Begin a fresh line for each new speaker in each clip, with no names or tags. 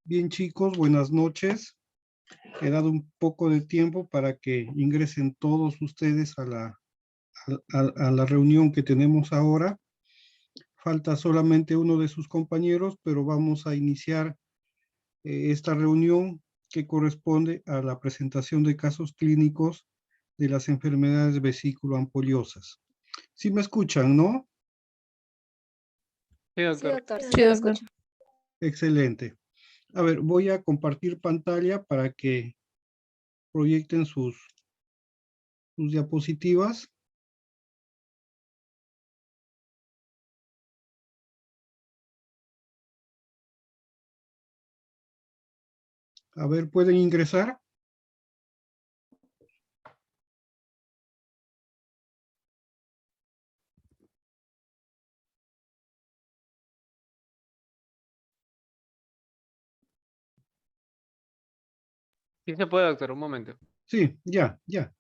Bien, chicos, buenas noches. He dado un poco de tiempo para que ingresen todos ustedes a la reunión que tenemos ahora. Falta solamente uno de sus compañeros, pero vamos a iniciar esta reunión que corresponde a la presentación de casos clínicos de las enfermedades vesículo-ampollosas. ¿Sí me escuchan, no?
Sí,
Sí,
doctor.
doctor,
Sí,
sí lo
doctor.
escucho.
Excelente. A ver, voy a compartir pantalla para que proyecten sus diapositivas. A ver, ¿pueden ingresar?
Sí se puede, doctor, un momento.
Sí, ya, ya.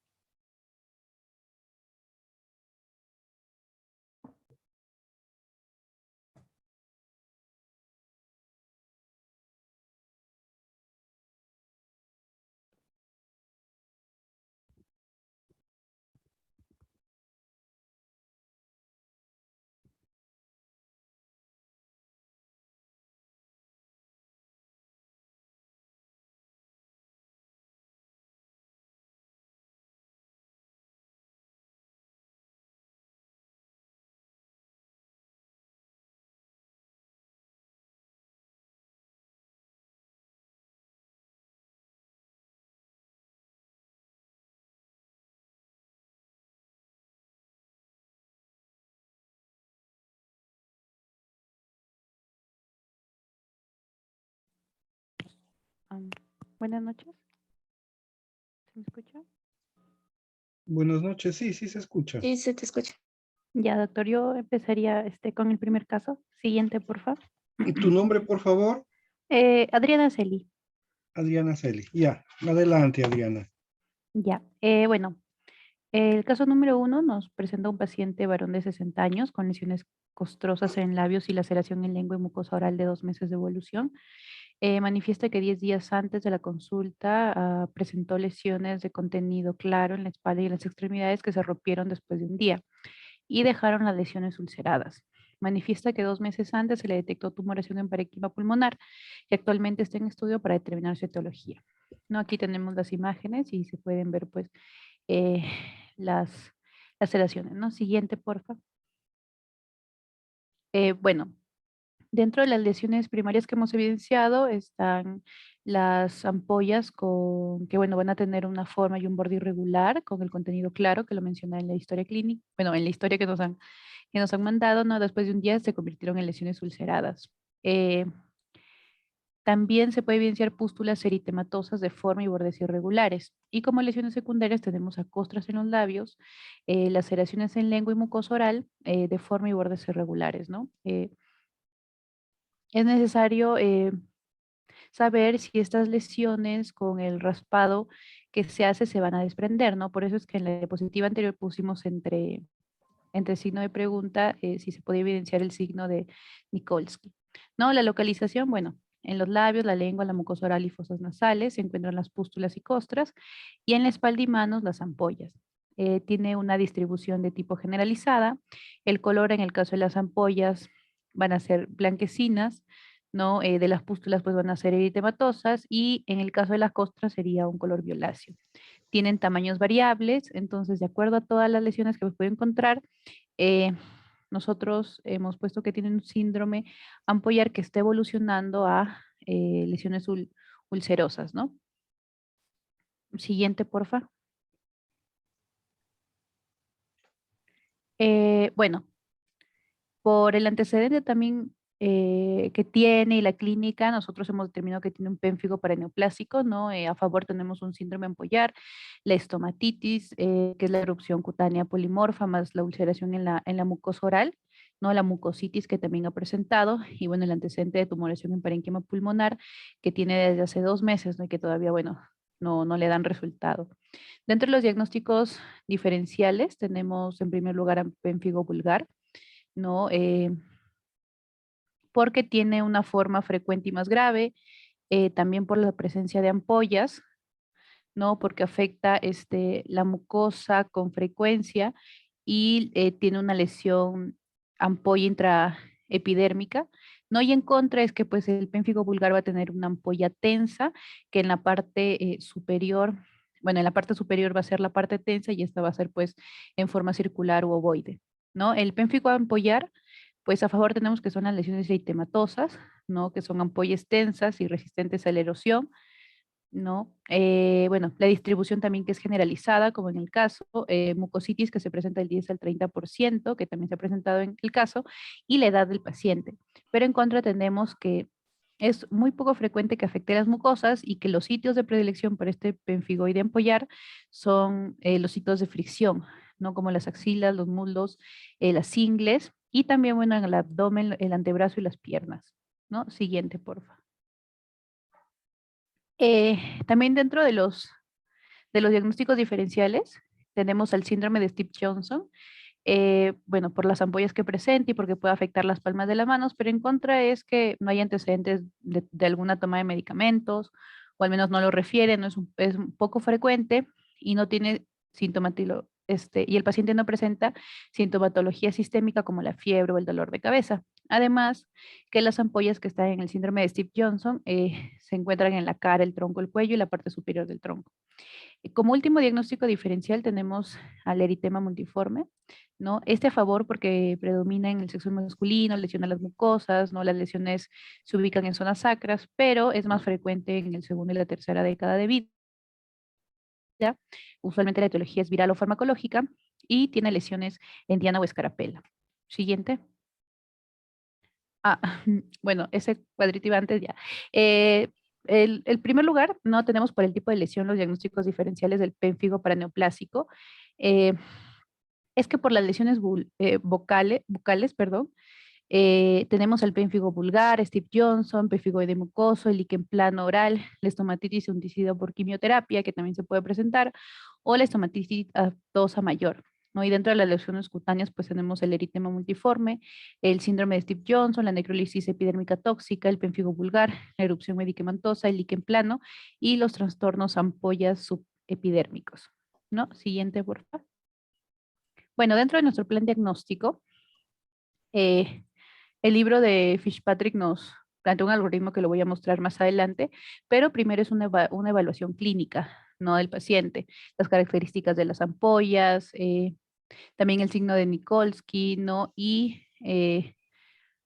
Buenas noches. ¿Se me escucha?
Buenas noches. Sí, sí se escucha.
Sí, se te escucha.
Ya, doctor, yo empezaría con el primer caso. Siguiente, por favor.
¿Tu nombre, por favor?
Adriana Celi.
Adriana Celi. Ya, adelante, Adriana.
Ya, bueno, el caso número 1 nos presenta un paciente varón de 60 años con lesiones costrosas en labios y laceración en lengua y mucosa oral de 2 meses de evolución. Manifiesta que 10 días antes de la consulta presentó lesiones de contenido claro en la espalda y en las extremidades que se rompieron después de un día y dejaron las lesiones ulceradas. Manifiesta que 2 meses antes se le detectó tumoración en parénquima pulmonar y actualmente está en estudio para determinar su etiología. ¿No? Aquí tenemos las imágenes y se pueden ver pues eh, las laceraciones. ¿No? Siguiente, porfa. Bueno, dentro de las lesiones primarias que hemos evidenciado están las ampollas que, bueno, van a tener una forma y un borde irregular con el contenido claro que lo menciona en la historia clínica, bueno, en la historia que nos han mandado, ¿no? Después de un día se convirtieron en lesiones ulceradas. Eh, También se puede evidenciar pústulas eritematosas de forma y bordes irregulares. Y como lesiones secundarias tenemos a costras en los labios, laceraciones en lengua y mucosa oral de forma y bordes irregulares, ¿no? Es necesario saber si estas lesiones con el raspado que se hace se van a desprender, ¿no? Por eso es que en la diapositiva anterior pusimos entre signo de pregunta si se puede evidenciar el signo de Nikolsky. ¿No? La localización, bueno, en los labios, la lengua, la mucosa oral y fosas nasales se encuentran las pústulas y costras y en la espalda y manos las ampollas. Tiene una distribución de tipo generalizada. El color en el caso de las ampollas van a ser blanquecinas, ¿no? De las pústulas pues van a ser eritematosas y en el caso de las costras sería un color violáceo. Tienen tamaños variables, entonces de acuerdo a todas las lesiones que puede encontrar, eh, nosotros hemos puesto que tienen un síndrome ampollar que está evolucionando a lesiones ulcerosas, ¿no? Siguiente, porfa. Bueno, por el antecedente también que tiene y la clínica, nosotros hemos determinado que tiene un pénfigo paraneoplásico, ¿no? A favor tenemos un síndrome ampollar, la estomatitis, que es la erupción cutánea polimorfa, más la ulceración en la mucosa oral, ¿no? La mucositis que también ha presentado, y bueno, el antecedente de tumoración en parénquima pulmonar que tiene desde hace 2 meses, ¿no? Y que todavía, bueno, no le dan resultado. Dentro de los diagnósticos diferenciales tenemos en primer lugar a pénfigo vulgar, ¿no? Porque tiene una forma frecuente y más grave, también por la presencia de ampollas, ¿no? Porque afecta la mucosa con frecuencia y tiene una lesión ampolla intraepidérmica, ¿no? Y en contra es que pues el pénfigo vulgar va a tener una ampolla tensa que en la parte superior, bueno, en la parte superior va a ser la parte tensa y esta va a ser pues en forma circular u ovoide, ¿no? El pénfigo ampollar, pues a favor tenemos que son las lesiones eritematosas, ¿no? Que son ampollas tensas y resistentes a la erosión, ¿no? Bueno, la distribución también que es generalizada, como en el caso, mucositis que se presenta del 10 al 30%, que también se ha presentado en el caso, y la edad del paciente. Pero en contra tenemos que es muy poco frecuente que afecte las mucosas y que los sitios de predilección para este pemfigoide ampollar son los sitios de fricción, ¿no? Como las axilas, los muslos, las ingles y también, bueno, en el abdomen, el antebrazo y las piernas, ¿no? Siguiente, por favor. También dentro de los diagnósticos diferenciales tenemos el síndrome de Stevens-Johnson, bueno, por las ampollas que presenta y porque puede afectar las palmas de las manos, pero en contra es que no hay antecedentes de alguna toma de medicamentos, o al menos no lo refiere, no es es un poco frecuente y no tiene sintomatología, y el paciente no presenta sintomatología sistémica como la fiebre o el dolor de cabeza. Además, que las ampollas que están en el síndrome de Stevens-Johnson se encuentran en la cara, el tronco, el cuello y la parte superior del tronco. Como último diagnóstico diferencial tenemos al eritema multiforme, ¿no? Este a favor porque predomina en el sexo masculino, lesiona las mucosas, ¿no? Las lesiones se ubican en zonas sacras, pero es más frecuente en el segundo y la tercera década de vida. Usualmente la etiología es viral o farmacológica y tiene lesiones en diana o escarapela. Siguiente. Ah, bueno, ese cuadrito iba antes ya. El primer lugar, no tenemos por el tipo de lesión los diagnósticos diferenciales del pénfigo paraneoplásico. Eh, es que por las lesiones bucales, perdón, tenemos el pénfigo vulgar, Steve Johnson, pénfigoide mucoso, el líquen plano oral, la estomatitis hundicida por quimioterapia, que también se puede presentar, o la estomatitis aftosa mayor, ¿no? Y dentro de las lesiones cutáneas, pues tenemos el eritema multiforme, el síndrome de Steve Johnson, la necrólisis epidérmica tóxica, el pénfigo vulgar, la erupción medicamentosa, el líquen plano y los trastornos ampollas subepidérmicos, ¿no? Siguiente, por favor. Bueno, dentro de nuestro plan diagnóstico, eh, el libro de Fitzpatrick nos plantea un algoritmo que lo voy a mostrar más adelante, pero primero es una evaluación clínica, ¿no? Del paciente, las características de las ampollas, también el signo de Nikolsky, ¿no? Y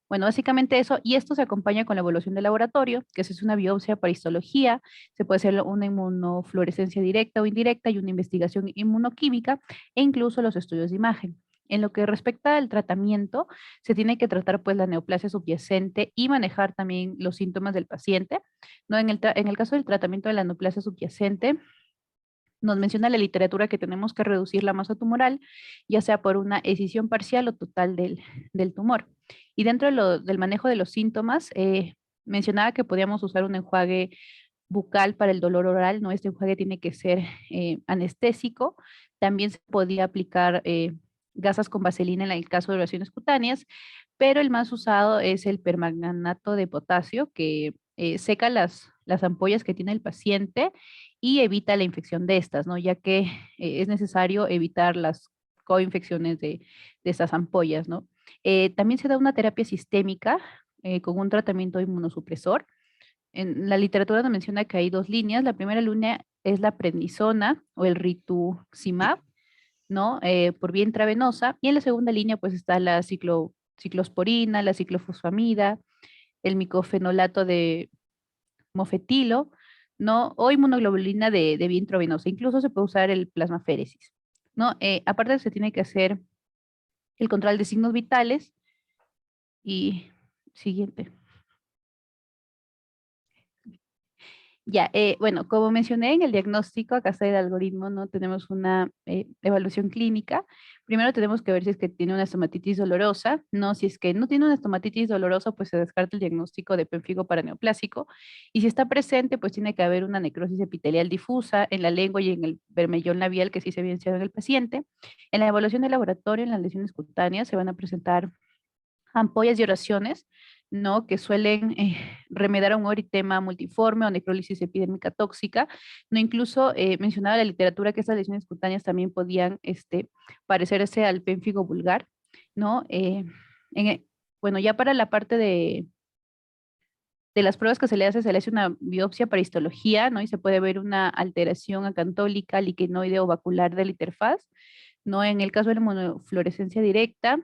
bueno, básicamente eso, y esto se acompaña con la evaluación de laboratorio, que es una biopsia para histología, se puede hacer una inmunofluorescencia directa o indirecta y una investigación inmunoquímica, e incluso los estudios de imagen. En lo que respecta al tratamiento, se tiene que tratar pues la neoplasia subyacente y manejar también los síntomas del paciente, ¿no? En el caso del tratamiento de la neoplasia subyacente, nos menciona la literatura que tenemos que reducir la masa tumoral, ya sea por una escisión parcial o total del tumor. Y dentro del manejo de los síntomas, mencionaba que podíamos usar un enjuague bucal para el dolor oral, ¿no? Este enjuague tiene que ser anestésico. También se podía aplicar gasas con vaselina en el caso de lesiones cutáneas, pero el más usado es el permanganato de potasio, que seca las ampollas que tiene el paciente y evita la infección de estas, ¿no? Ya que es necesario evitar las coinfecciones de estas ampollas, ¿no? También se da una terapia sistémica con un tratamiento inmunosupresor. En la literatura nos menciona que hay dos líneas. La primera línea es la prednisona o el rituximab, ¿no? Por vía intravenosa. Y en la segunda línea, pues está la ciclosporina, la ciclofosfamida, el micofenolato de mofetilo, ¿no? O inmunoglobulina de vía intravenosa. Incluso se puede usar el plasmaféresis, ¿no? Aparte se tiene que hacer el control de signos vitales y siguiente. Ya, bueno, como mencioné en el diagnóstico, acá está el algoritmo, ¿no? Tenemos una evaluación clínica. Primero tenemos que ver si es que tiene una estomatitis dolorosa, ¿no? Si es que no tiene una estomatitis dolorosa, pues se descarta el diagnóstico de pénfigo paraneoplásico. Y si está presente, pues tiene que haber una necrosis epitelial difusa en la lengua y en el vermellón labial que sí se ha evidenciado en el paciente. En la evaluación de laboratorio, en las lesiones cutáneas, se van a presentar ampollas y oraciones, ¿no? Que suelen remediar a un eritema multiforme o necrólisis epidémica tóxica, ¿no? Incluso mencionaba la literatura que estas lesiones cutáneas también podían parecerse al pénfigo vulgar, ¿no? Bueno, ya para la parte de las pruebas que se le hace una biopsia para histología, ¿no? Y se puede ver una alteración acantólica, liquenoide o vacular de la interfaz, ¿no? En el caso de la inmunofluorescencia directa,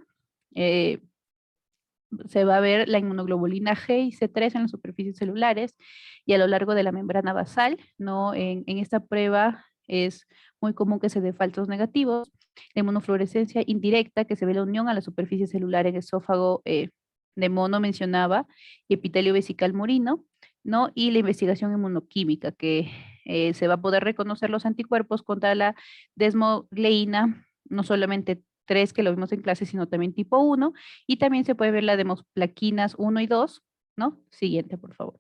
eh, se va a ver la inmunoglobulina G y C3 en las superficies celulares y a lo largo de la membrana basal, ¿no? En esta prueba es muy común que se dé falsos negativos. La inmunofluorescencia indirecta, que se ve la unión a la superficie celular en esófago de mono mencionaba, y epitelio vesical murino, ¿no? Y la investigación inmunoquímica, que se va a poder reconocer los anticuerpos contra la desmogleína, no solamente 3 que lo vimos en clase, sino también tipo 1, y también se puede ver la demosplaquinas 1 y 2, ¿no? Siguiente, por favor.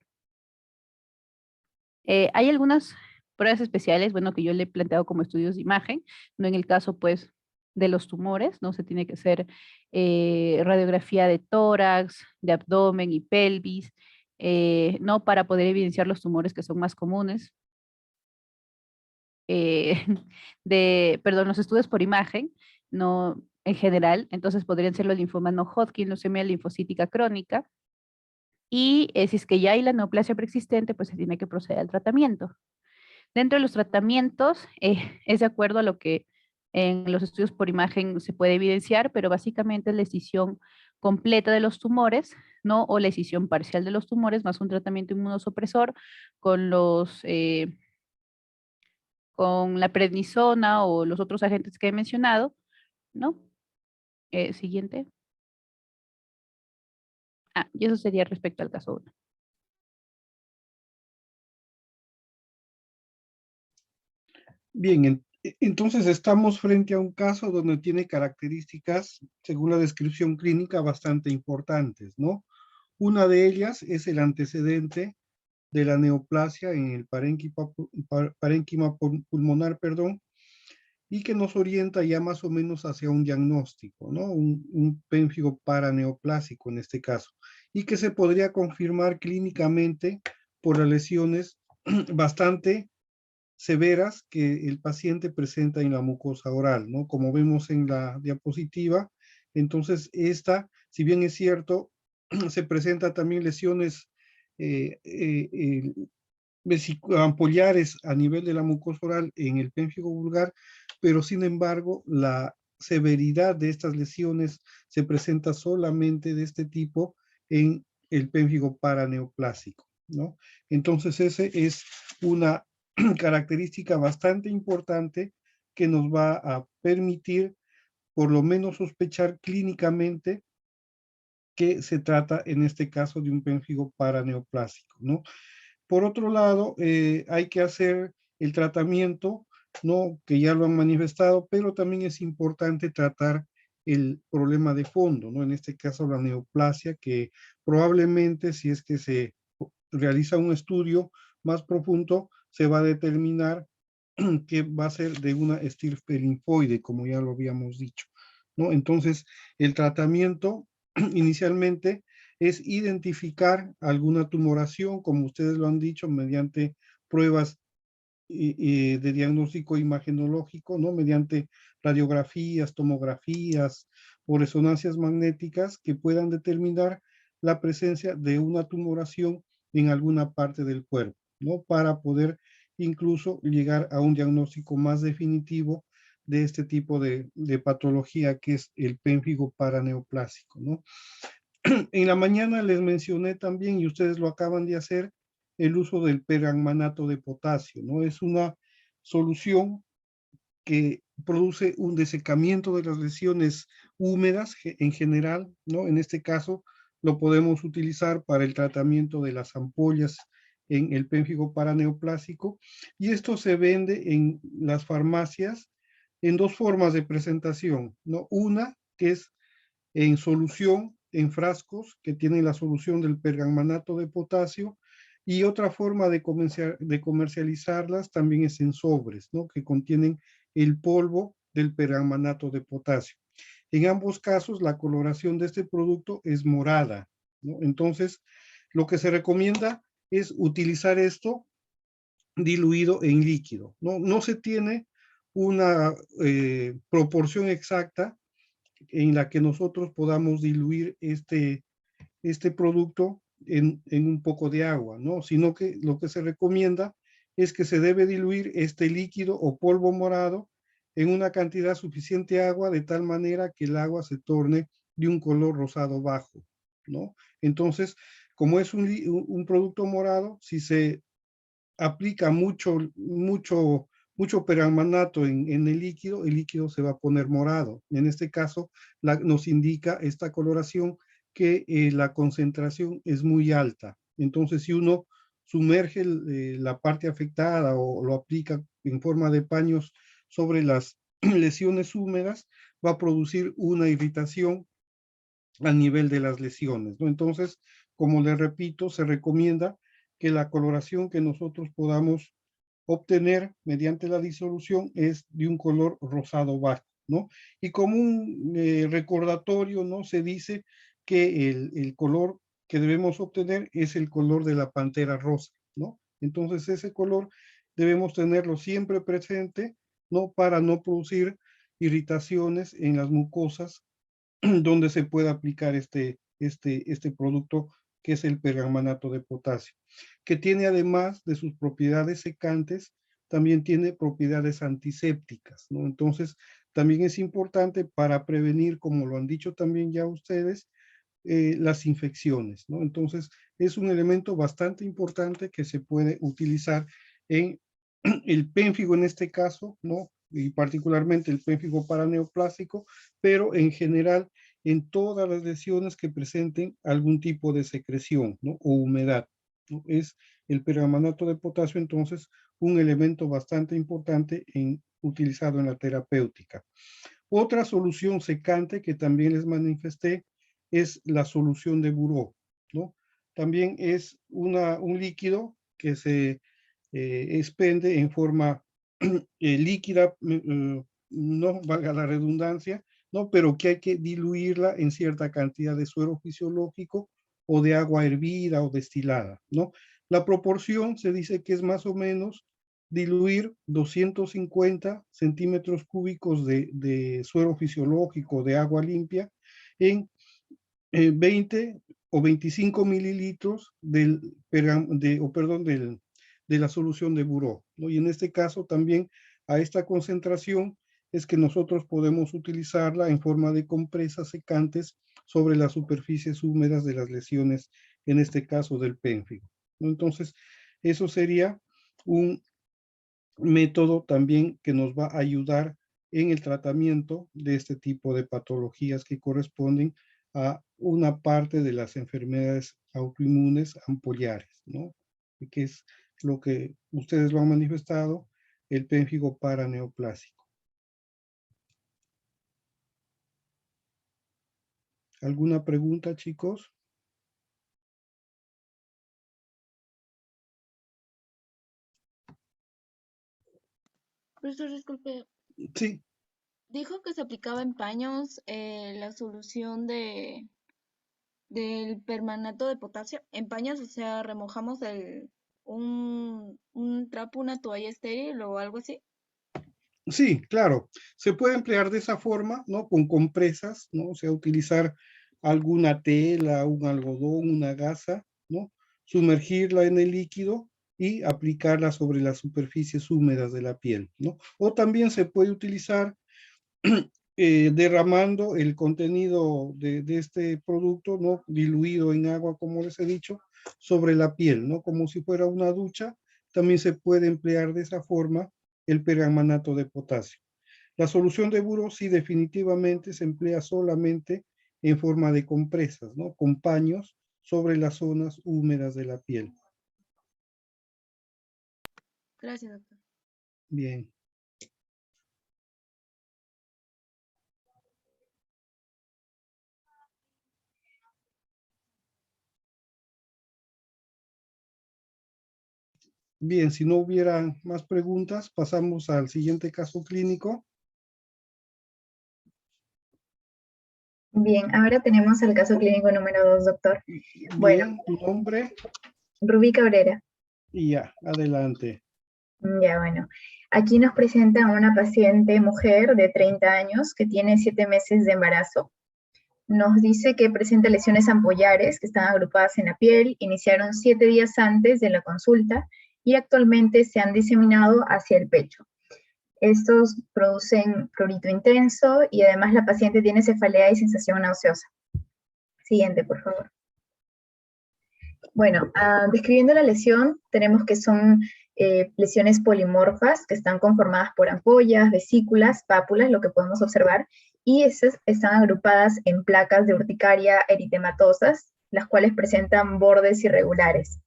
Hay algunas pruebas especiales, bueno, que yo le he planteado como estudios de imagen, no en el caso, pues, de los tumores, ¿no? Se tiene que hacer radiografía de tórax, de abdomen y pelvis, ¿no? Para poder evidenciar los tumores que son más comunes. eh, perdón, los estudios por imagen, no en general, entonces podrían ser los linfomas no Hodgkin, leucemia linfocítica crónica, y si es que ya hay la neoplasia preexistente, pues se tiene que proceder al tratamiento. Dentro de los tratamientos, es de acuerdo a lo que en los estudios por imagen se puede evidenciar, pero básicamente es la escisión completa de los tumores, ¿no? O la escisión parcial de los tumores, más un tratamiento inmunosupresor con con la prednisona o los otros agentes que he mencionado, ¿no? Siguiente. Y eso sería respecto al caso 1.
Bien, entonces estamos frente a un caso donde tiene características, según la descripción clínica, bastante importantes, ¿no? Una de ellas es el antecedente de la neoplasia en el parénquima pulmonar, perdón, y que nos orienta ya más o menos hacia un diagnóstico, ¿no? Un pénfigo paraneoplásico en este caso, y que se podría confirmar clínicamente por las lesiones bastante severas que el paciente presenta en la mucosa oral, ¿no? Como vemos en la diapositiva, entonces esta, si bien es cierto, se presenta también lesiones eh, eh, eh, ampollares a nivel de la mucosa oral en el pénfigo vulgar, pero sin embargo la severidad de estas lesiones se presenta solamente de este tipo en el pénfigo paraneoplásico, ¿no? Entonces ese es una característica bastante importante que nos va a permitir por lo menos sospechar clínicamente que se trata en este caso de un pénfigo paraneoplásico, ¿no? Por otro lado, hay que hacer el tratamiento, ¿no? Que ya lo han manifestado, pero también es importante tratar el problema de fondo, ¿no? En este caso la neoplasia, que probablemente si es que se realiza un estudio más profundo, se va a determinar que va a ser de una estirpe linfoide, como ya lo habíamos dicho, ¿no? Entonces, el tratamiento inicialmente es identificar alguna tumoración, como ustedes lo han dicho, mediante pruebas de diagnóstico imagenológico, ¿no? Mediante radiografías, tomografías o resonancias magnéticas que puedan determinar la presencia de una tumoración en alguna parte del cuerpo, ¿no? Para poder incluso llegar a un diagnóstico más definitivo de este tipo de patología que es el pénfigo paraneoplásico, ¿no? En la mañana les mencioné también, y ustedes lo acaban de hacer, el uso del permanganato de potasio, ¿no? Es una solución que produce un desecamiento de las lesiones húmedas en general, ¿no? En este caso lo podemos utilizar para el tratamiento de las ampollas en el pénfigo paraneoplásico, y esto se vende en las farmacias en dos formas de presentación, ¿no? Una que es en solución, en frascos que tienen la solución del permanganato de potasio, y otra forma de comercializarlas también es en sobres, ¿no? Que contienen el polvo del permanganato de potasio. En ambos casos, la coloración de este producto es morada, ¿no? Entonces, lo que se recomienda es utilizar esto diluido en líquido. No se tiene una proporción exacta en la que nosotros podamos diluir este producto en un poco de agua, ¿no? Sino que lo que se recomienda es que se debe diluir este líquido o polvo morado en una cantidad suficiente de agua de tal manera que el agua se torne de un color rosado bajo, ¿no? Entonces, como es un producto morado, si se aplica mucho permanganato en el líquido se va a poner morado. En este caso, nos indica esta coloración que la concentración es muy alta. Entonces, si uno sumerge la parte afectada o lo aplica en forma de paños sobre las lesiones húmedas, va a producir una irritación a nivel de las lesiones, ¿no? Entonces, como les repito, se recomienda que la coloración que nosotros podamos obtener mediante la disolución es de un color rosado bajo, ¿no? Y como un recordatorio, ¿no? Se dice que el color que debemos obtener es el color de la pantera rosa, ¿no? Entonces ese color debemos tenerlo siempre presente, ¿no? Para no producir irritaciones en las mucosas donde se puede aplicar este producto que es el permanganato de potasio, que tiene además de sus propiedades secantes, también tiene propiedades antisépticas, ¿no? Entonces, también es importante para prevenir, como lo han dicho también ya ustedes, las infecciones, ¿no? Entonces, es un elemento bastante importante que se puede utilizar en el pénfigo en este caso, ¿no? Y particularmente el pénfigo paraneoplásico, pero en general en todas las lesiones que presenten algún tipo de secreción, ¿no? O humedad, ¿no? Es el permanganato de potasio, entonces, un elemento bastante importante utilizado en la terapéutica. Otra solución secante que también les manifesté es la solución de Buró, ¿no? También es un líquido que se expende en forma líquida, no valga la redundancia, ¿no? Pero que hay que diluirla en cierta cantidad de suero fisiológico o de agua hervida o destilada, ¿no? La proporción se dice que es más o menos diluir 250 centímetros cúbicos de suero fisiológico de agua limpia en 20 o 25 mililitros de la solución de Buró, ¿no? Y en este caso también a esta concentración es que nosotros podemos utilizarla en forma de compresas secantes sobre las superficies húmedas de las lesiones, en este caso del pénfigo, ¿no? Entonces, eso sería un método también que nos va a ayudar en el tratamiento de este tipo de patologías que corresponden a una parte de las enfermedades autoinmunes ampollares, ¿no? Y que es lo que ustedes lo han manifestado, el pénfigo paraneoplásico. ¿Alguna pregunta, chicos?
Profesor, disculpe,
Sí,
dijo que se aplicaba en paños la solución del permanganato de potasio. En paños, o sea, remojamos un trapo, una toalla estéril o algo así.
sí, claro. Se puede emplear de esa forma, ¿no? Con compresas, ¿no? O sea, utilizar alguna tela, un algodón, una gasa, ¿no? Sumergirla en el líquido y aplicarla sobre las superficies húmedas de la piel, ¿no? O también se puede utilizar derramando el contenido de este producto, ¿no? Diluido en agua, como les he dicho, sobre la piel, ¿no? Como si fuera una ducha. También se puede emplear de esa forma el permanganato de potasio. La solución de Buró sí definitivamente se emplea solamente en forma de compresas, ¿no? Con paños sobre las zonas húmedas de la piel.
Gracias, doctor.
Bien. Bien, si no hubiera más preguntas, pasamos al siguiente caso clínico.
Bien, ahora tenemos el caso clínico número 2, doctor. Bueno.
Bien, tu nombre
Rubí Cabrera.
y ya, adelante.
Ya, bueno. Aquí nos presenta una paciente mujer de 30 años que tiene 7 meses de embarazo. Nos dice que presenta lesiones ampollares que están agrupadas en la piel, iniciaron 7 días antes de la consulta y actualmente se han diseminado hacia el pecho. Estos producen prurito intenso y además la paciente tiene cefalea y sensación nauseosa. Siguiente, por favor. Bueno, describiendo la lesión, tenemos que son lesiones polimorfas que están conformadas por ampollas, vesículas, pápulas, lo que podemos observar, y esas están agrupadas en placas de urticaria eritematosas, las cuales presentan bordes irregulares.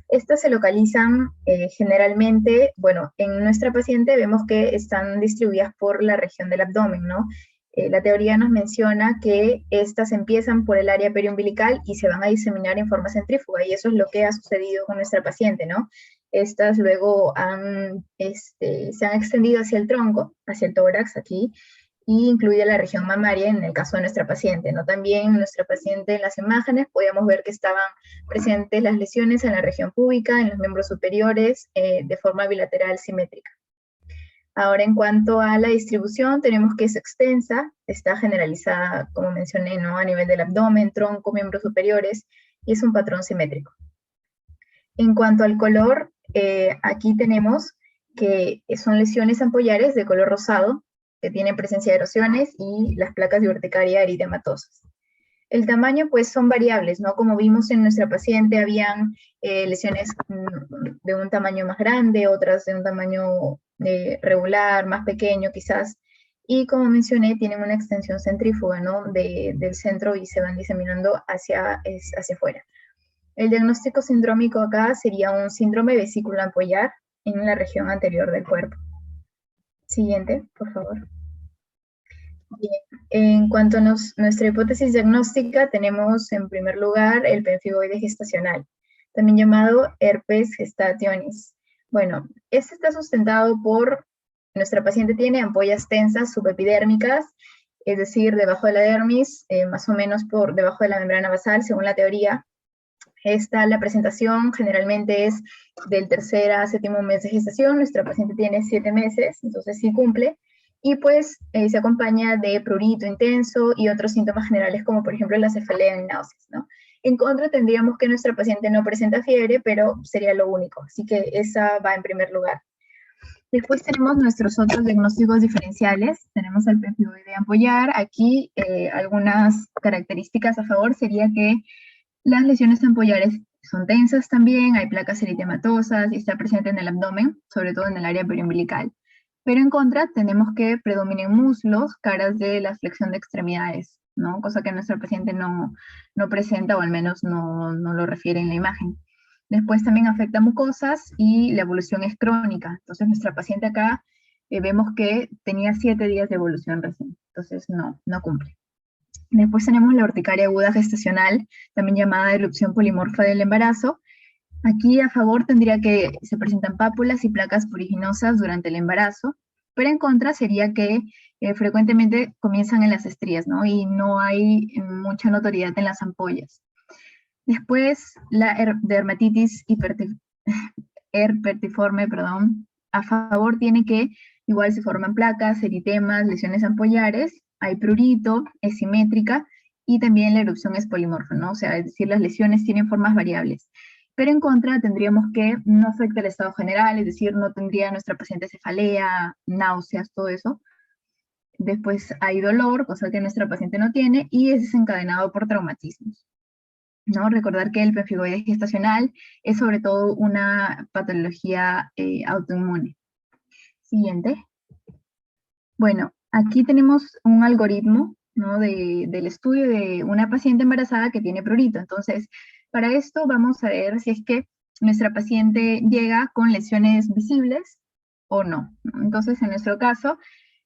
Estas se localizan generalmente, bueno, en nuestra paciente vemos que están distribuidas por la región del abdomen, ¿no? La teoría nos menciona que estas empiezan por el área periumbilical y se van a diseminar en forma centrífuga, y eso es lo que ha sucedido con nuestra paciente, ¿no? Estas luego se han extendido hacia el tronco, hacia el tórax aquí, y incluye la región mamaria en el caso de nuestra paciente, ¿no? También nuestra paciente en las imágenes podíamos ver que estaban presentes las lesiones en la región púbica, en los miembros superiores, de forma bilateral simétrica. Ahora, en cuanto a la distribución, tenemos que es extensa, está generalizada, como mencioné, ¿no? A nivel del abdomen, tronco, miembros superiores, y es un patrón simétrico. En cuanto al color, aquí tenemos que son lesiones ampollares de color rosado, que tienen presencia de erosiones y las placas de urticaria eritematosas. El tamaño, pues, son variables, ¿no? Como vimos en nuestra paciente, habían lesiones de un tamaño más grande, otras de un tamaño regular, más pequeño quizás, y como mencioné, tienen una extensión centrífuga, ¿no? Del centro y se van diseminando hacia afuera. El diagnóstico sindrómico acá sería un síndrome vesículo ampollar en la región anterior del cuerpo. Siguiente, por favor. Bien. En cuanto a nuestra hipótesis diagnóstica, tenemos en primer lugar el pemfigoide gestacional, también llamado herpes gestationis. Bueno, este está sustentado por, nuestra paciente tiene ampollas tensas subepidérmicas, es decir, debajo de la dermis, más o menos por debajo de la membrana basal, según la teoría. La presentación generalmente es del 3.er a 7.º mes de gestación. Nuestra paciente tiene 7 meses, entonces sí cumple. Y pues se acompaña de prurito intenso y otros síntomas generales como por ejemplo la cefalea y náuseas, ¿no? En contra tendríamos que nuestra paciente no presenta fiebre, pero sería lo único. Así que esa va en primer lugar. Después tenemos nuestros otros diagnósticos diferenciales. Tenemos el pemfigoide ampollar. Aquí algunas características a favor sería que las lesiones ampollares son tensas también, hay placas eritematosas y está presente en el abdomen, sobre todo en el área periumbilical. Pero en contra tenemos que predominen muslos, caras de la flexión de extremidades, ¿no? Cosa que nuestra paciente no presenta, o al menos no lo refiere en la imagen. Después también afecta mucosas y la evolución es crónica. Entonces nuestra paciente acá vemos que tenía 7 días de evolución recién. Entonces no cumple. Después tenemos la urticaria aguda gestacional, también llamada erupción polimorfa del embarazo. Aquí a favor tendría que se presentan pápulas y placas puriginosas durante el embarazo, pero en contra sería que frecuentemente comienzan en las estrías, ¿no? Y no hay mucha notoriedad en las ampollas. Después la dermatitis herpetiforme, a favor tiene que igual se forman placas, eritemas, lesiones ampollares, hay prurito, es simétrica, y también la erupción es polimorfa, ¿no? O sea, es decir, las lesiones tienen formas variables. Pero en contra tendríamos que no afecta el estado general, es decir, no tendría nuestra paciente cefalea, náuseas, todo eso. Después hay dolor, cosa que nuestra paciente no tiene, y es desencadenado por traumatismos, ¿no? Recordar que el pemfigoide gestacional es sobre todo una patología autoinmune. Siguiente. Bueno, aquí tenemos un algoritmo, ¿no? del estudio de una paciente embarazada que tiene prurito. Entonces, para esto vamos a ver si es que nuestra paciente llega con lesiones visibles o no. Entonces, en nuestro caso,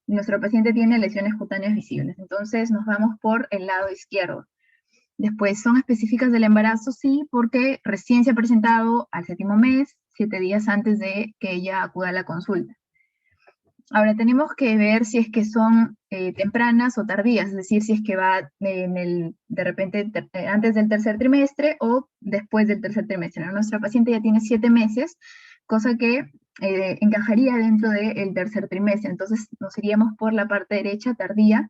nuestro paciente tiene lesiones cutáneas visibles. Entonces, nos vamos por el lado izquierdo. Después, ¿son específicas del embarazo? Sí, porque recién se ha presentado al 7.º mes, 7 días antes de que ella acuda a la consulta. Ahora tenemos que ver si es que son tempranas o tardías, es decir, si es que va de repente antes del tercer trimestre o después del tercer trimestre, ¿no? Nuestra paciente ya tiene 7 meses, cosa que encajaría dentro del tercer trimestre, entonces nos iríamos por la parte derecha, tardía,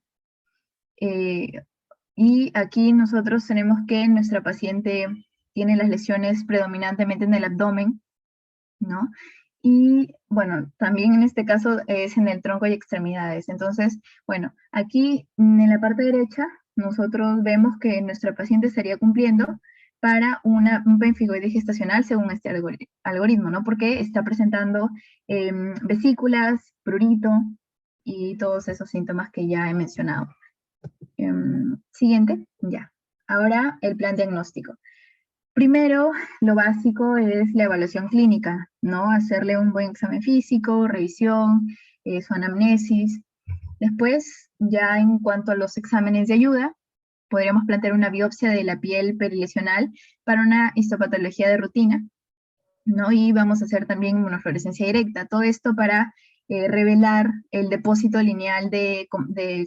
y aquí nosotros tenemos que nuestra paciente tiene las lesiones predominantemente en el abdomen, ¿no? Y bueno, también en este caso es en el tronco y extremidades. Entonces, bueno, aquí en la parte derecha nosotros vemos que nuestra paciente estaría cumpliendo para un pemfigoide gestacional según este algoritmo, ¿no? Porque está presentando vesículas, prurito y todos esos síntomas que ya he mencionado. Siguiente, ya. Ahora el plan diagnóstico. Primero, lo básico es la evaluación clínica, ¿no? Hacerle un buen examen físico, revisión, su anamnesis. Después, ya en cuanto a los exámenes de ayuda, podríamos plantear una biopsia de la piel perilesional para una histopatología de rutina, ¿no? Y vamos a hacer también inmunofluorescencia directa. Todo esto para revelar el depósito lineal de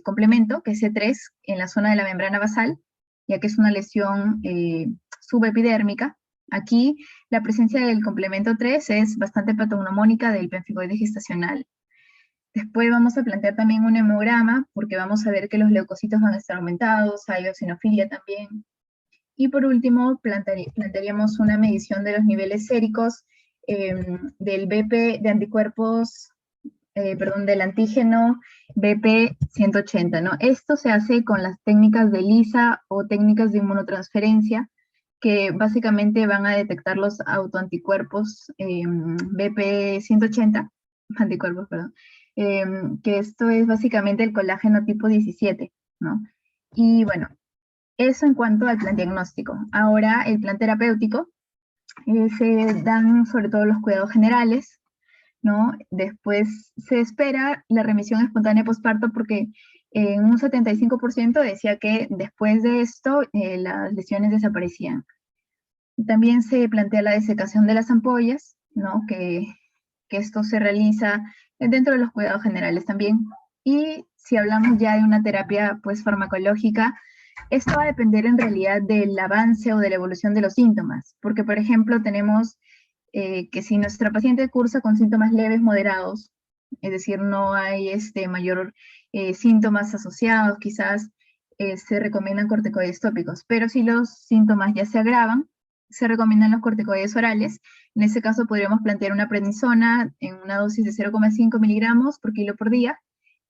complemento, que es C3, en la zona de la membrana basal, ya que es una lesión subepidérmica. Aquí la presencia del complemento 3 es bastante patognomónica del pemfigoide gestacional. Después vamos a plantear también un hemograma, porque vamos a ver que los leucocitos van a estar aumentados, hay eosinofilia también. Y por último, plantearíamos una medición de los niveles séricos del BP de anticuerpos, del antígeno BP180, ¿no? Esto se hace con las técnicas de ELISA o técnicas de inmunotransferencia, que básicamente van a detectar los autoanticuerpos BP180, anticuerpos, perdón, que esto es básicamente el colágeno tipo 17, ¿no? Y bueno, eso en cuanto al plan diagnóstico. Ahora, el plan terapéutico, se dan sobre todo los cuidados generales, ¿no? Después se espera la remisión espontánea postparto porque en un 75% decía que después de esto las lesiones desaparecían. También se plantea la desecación de las ampollas, ¿no? Que esto se realiza dentro de los cuidados generales también. Y si hablamos ya de una terapia pues farmacológica, esto va a depender en realidad del avance o de la evolución de los síntomas, porque por ejemplo tenemos que si nuestra paciente cursa con síntomas leves, moderados, es decir, no hay mayor síntomas asociados, quizás se recomiendan corticoides tópicos, pero si los síntomas ya se agravan, se recomiendan los corticoides orales. En ese caso podríamos plantear una prednisona en una dosis de 0,5 miligramos por kilo por día,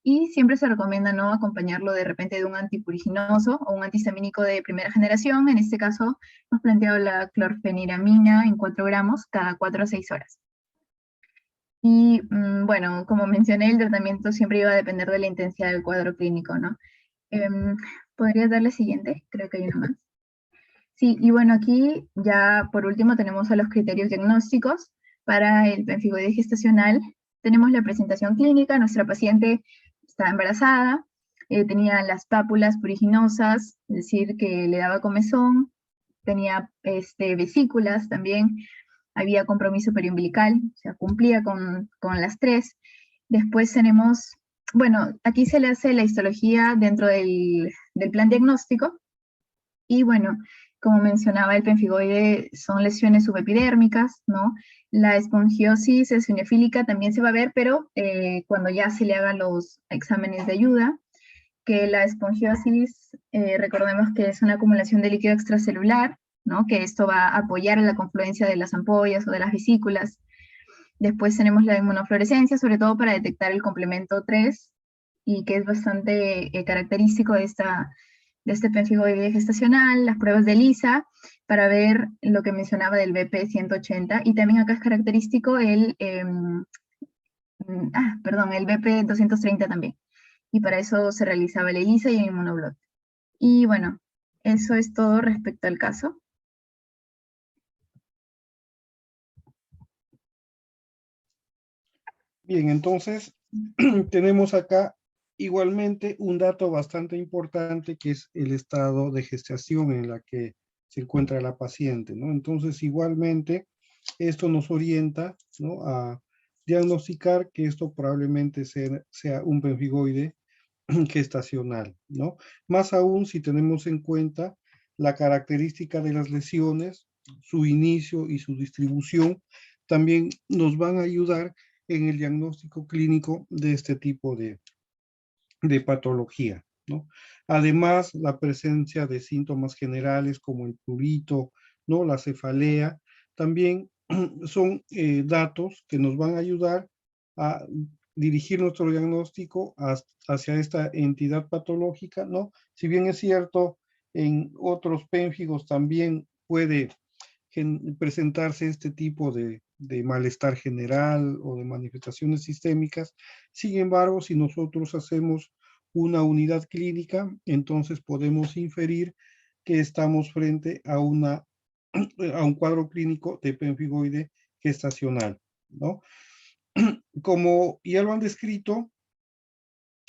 y siempre se recomienda no acompañarlo de repente de un antipuriginoso o un antihistamínico de primera generación. En este caso hemos planteado la clorfeniramina en 4 gramos cada 4 a 6 horas. Y bueno, como mencioné, el tratamiento siempre iba a depender de la intensidad del cuadro clínico, ¿no? ¿Podrías darle siguiente? Creo que hay uno más. Sí, y bueno, aquí ya por último tenemos a los criterios diagnósticos para el pemfigoide gestacional. Tenemos la presentación clínica, nuestra paciente estaba embarazada, tenía las pápulas pruriginosas, es decir, que le daba comezón, tenía vesículas también, había compromiso periumbilical, o sea, cumplía con las 3. Después tenemos, bueno, aquí se le hace la histología dentro del plan diagnóstico, y bueno, como mencionaba, el pemfigoide son lesiones subepidérmicas, ¿no? La esfingiosis eosinofílica también se va a ver, pero cuando ya se le hagan los exámenes de ayuda, que la esfingiosis, recordemos que es una acumulación de líquido extracelular, ¿no? Que esto va a apoyar a la confluencia de las ampollas o de las vesículas. Después tenemos la inmunofluorescencia, sobre todo para detectar el complemento 3, y que es bastante característico de este pemfigoide gestacional, las pruebas de ELISA, para ver lo que mencionaba del BP180, y también acá es característico el BP230 también, y para eso se realizaba el ELISA y el inmunoblot. Y bueno, eso es todo respecto al caso.
Bien, entonces tenemos acá igualmente un dato bastante importante, que es el estado de gestación en la que se encuentra la paciente, ¿no? Entonces igualmente esto nos orienta, ¿no?, a diagnosticar que esto probablemente sea un pemfigoide gestacional, ¿no? Más aún si tenemos en cuenta la característica de las lesiones, su inicio y su distribución, también nos van a ayudar en el diagnóstico clínico de este tipo de patología, ¿no? Además, la presencia de síntomas generales como el prurito, ¿no? La cefalea, también son datos que nos van a ayudar a dirigir nuestro diagnóstico hacia esta entidad patológica, ¿no? Si bien es cierto, en otros pénfigos también puede presentarse este tipo de malestar general o de manifestaciones sistémicas. Sin embargo, si nosotros hacemos una unidad clínica, entonces podemos inferir que estamos frente a un cuadro clínico de pemfigoide gestacional, ¿no? Como ya lo han descrito,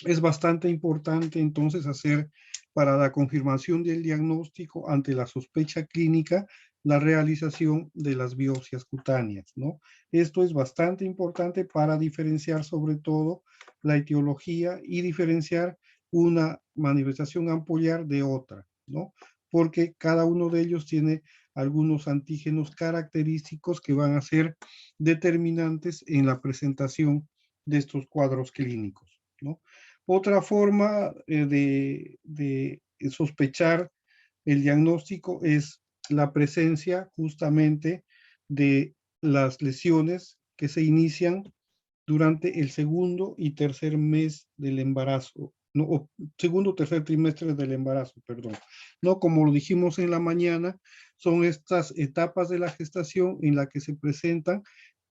es bastante importante entonces hacer para la confirmación del diagnóstico ante la sospecha clínica la realización de las biopsias cutáneas, ¿no? Esto es bastante importante para diferenciar sobre todo la etiología y diferenciar una manifestación ampullar de otra, ¿no? Porque cada uno de ellos tiene algunos antígenos característicos que van a ser determinantes en la presentación de estos cuadros clínicos, ¿no? Otra forma de sospechar el diagnóstico es la presencia justamente de las lesiones que se inician durante el segundo y tercer mes del embarazo, no, o segundo o tercer trimestre del embarazo, perdón. No, como lo dijimos en la mañana, son estas etapas de la gestación en la que se presentan,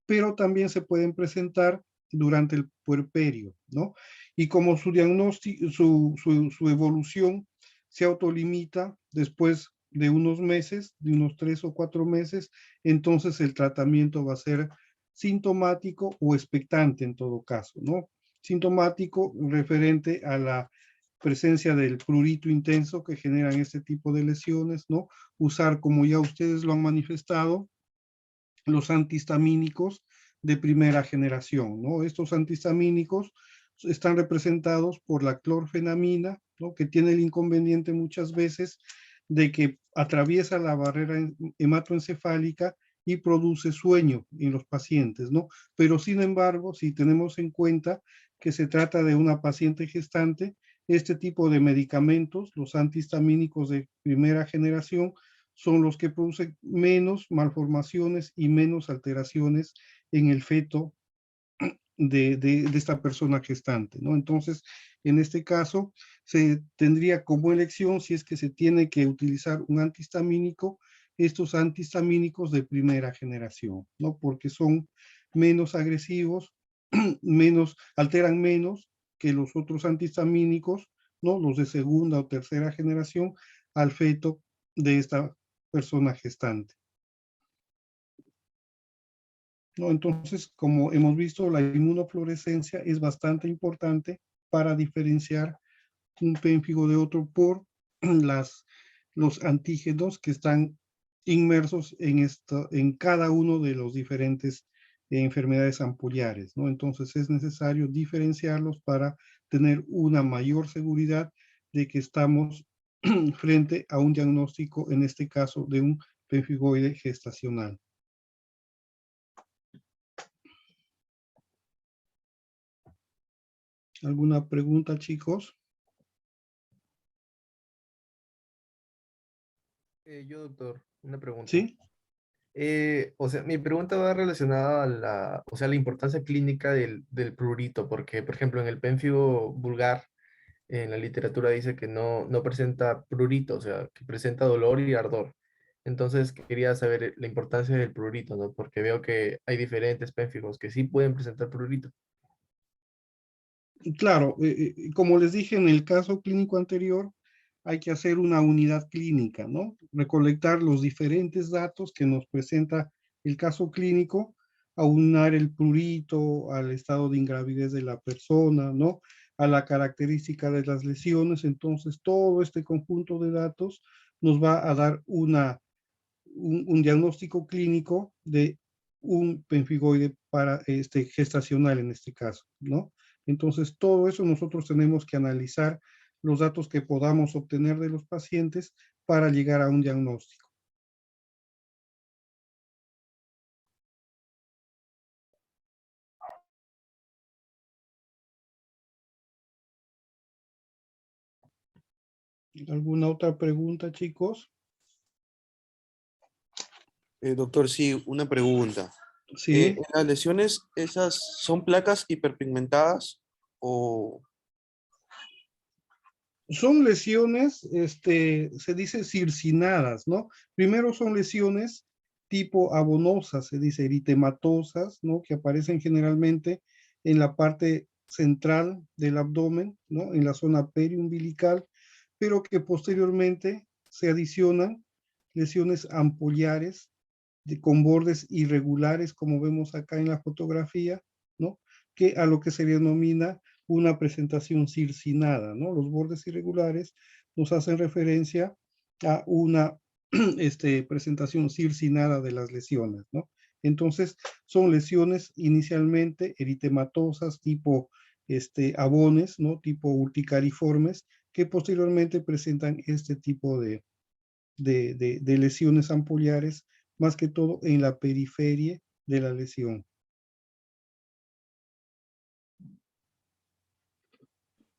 pero también se pueden presentar durante el puerperio, ¿no? Y como su diagnóstico, su evolución se autolimita después de unos meses, de unos 3 o 4 meses, entonces el tratamiento va a ser sintomático o expectante en todo caso, ¿no? Sintomático referente a la presencia del prurito intenso que generan este tipo de lesiones, ¿no? Usar, como ya ustedes lo han manifestado, los antihistamínicos de primera generación, ¿no? Estos antihistamínicos están representados por la clorfenamina, ¿no? Que tiene el inconveniente muchas veces de que atraviesa la barrera hematoencefálica y produce sueño en los pacientes, ¿no? Pero sin embargo, si tenemos en cuenta que se trata de una paciente gestante, este tipo de medicamentos, los antihistamínicos de primera generación, son los que producen menos malformaciones y menos alteraciones en el feto de esta persona gestante, ¿no? Entonces, en este caso, se tendría como elección, si es que se tiene que utilizar un antihistamínico, estos antihistamínicos de primera generación, ¿no? Porque son menos agresivos, alteran menos que los otros antihistamínicos, ¿no? Los de segunda o tercera generación al feto de esta persona gestante, ¿no? Entonces, como hemos visto, la inmunofluorescencia es bastante importante para diferenciar un pénfigo de otro por los antígenos que están inmersos en cada uno de los diferentes enfermedades ampullares, ¿no? Entonces es necesario diferenciarlos para tener una mayor seguridad de que estamos frente a un diagnóstico, en este caso, de un pemfigoide gestacional. ¿Alguna pregunta, chicos?
Yo, doctor, una pregunta.
¿Sí?
O sea, mi pregunta va relacionada a la importancia clínica del prurito, porque, por ejemplo, en el pénfigo vulgar, en la literatura dice que no presenta prurito, o sea, que presenta dolor y ardor. Entonces, quería saber la importancia del prurito, ¿no? Porque veo que hay diferentes pénfigos que sí pueden presentar prurito.
Claro, como les dije en el caso clínico anterior, hay que hacer una unidad clínica, ¿no? Recolectar los diferentes datos que nos presenta el caso clínico, aunar el prurito al estado de ingravidez de la persona, ¿no? A la característica de las lesiones. Entonces, todo este conjunto de datos nos va a dar un diagnóstico clínico de un pemfigoide gestacional en este caso, ¿no? Entonces, todo eso nosotros tenemos que analizar los datos que podamos obtener de los pacientes para llegar a un diagnóstico. ¿Alguna otra pregunta, chicos?
Doctor, sí, una pregunta.
Sí.
¿Las lesiones esas son placas hiperpigmentadas o...?
Son lesiones, se dice circinadas, ¿no? Primero son lesiones tipo abonosas, se dice eritematosas, ¿no? Que aparecen generalmente en la parte central del abdomen, ¿no? En la zona periumbilical, pero que posteriormente se adicionan lesiones ampollares con bordes irregulares, como vemos acá en la fotografía, ¿no? Que a lo que se denomina una presentación circinada, ¿no? Los bordes irregulares nos hacen referencia a una presentación circinada de las lesiones, ¿no? Entonces, son lesiones inicialmente eritematosas tipo abones, ¿no? Tipo urticariformes, que posteriormente presentan este tipo de lesiones ampullares, más que todo en la periferia de la lesión.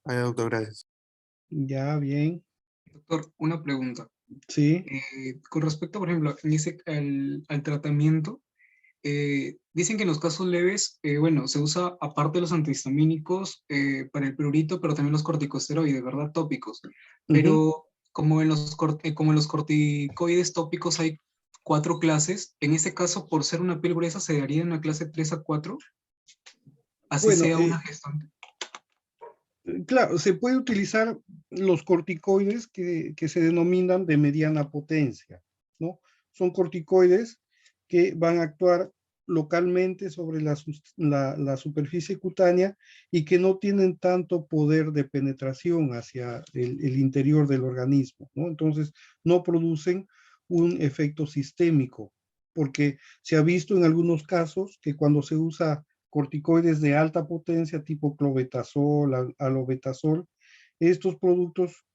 Doctor, gracias.
Ya, bien.
Doctor, una pregunta.
Sí.
Con respecto, por ejemplo, al tratamiento, dicen que en los casos leves, bueno, se usa aparte de los antihistamínicos para el prurito, pero también los corticosteroides, ¿verdad? Tópicos. Pero como en los corticoides tópicos hay 4 clases, en ese caso, por ser una piel gruesa, ¿se daría en una clase 3 a 4? Así
Bueno,
sea una gestante.
claro, se puede utilizar los corticoides que se denominan de mediana potencia, ¿no? Son corticoides que van a actuar localmente sobre la superficie cutánea y que no tienen tanto poder de penetración hacia el interior del organismo, ¿no? Entonces, no producen un efecto sistémico, porque se ha visto en algunos casos que cuando se usa corticoides de alta potencia tipo clobetasol, alobetasol, estos productos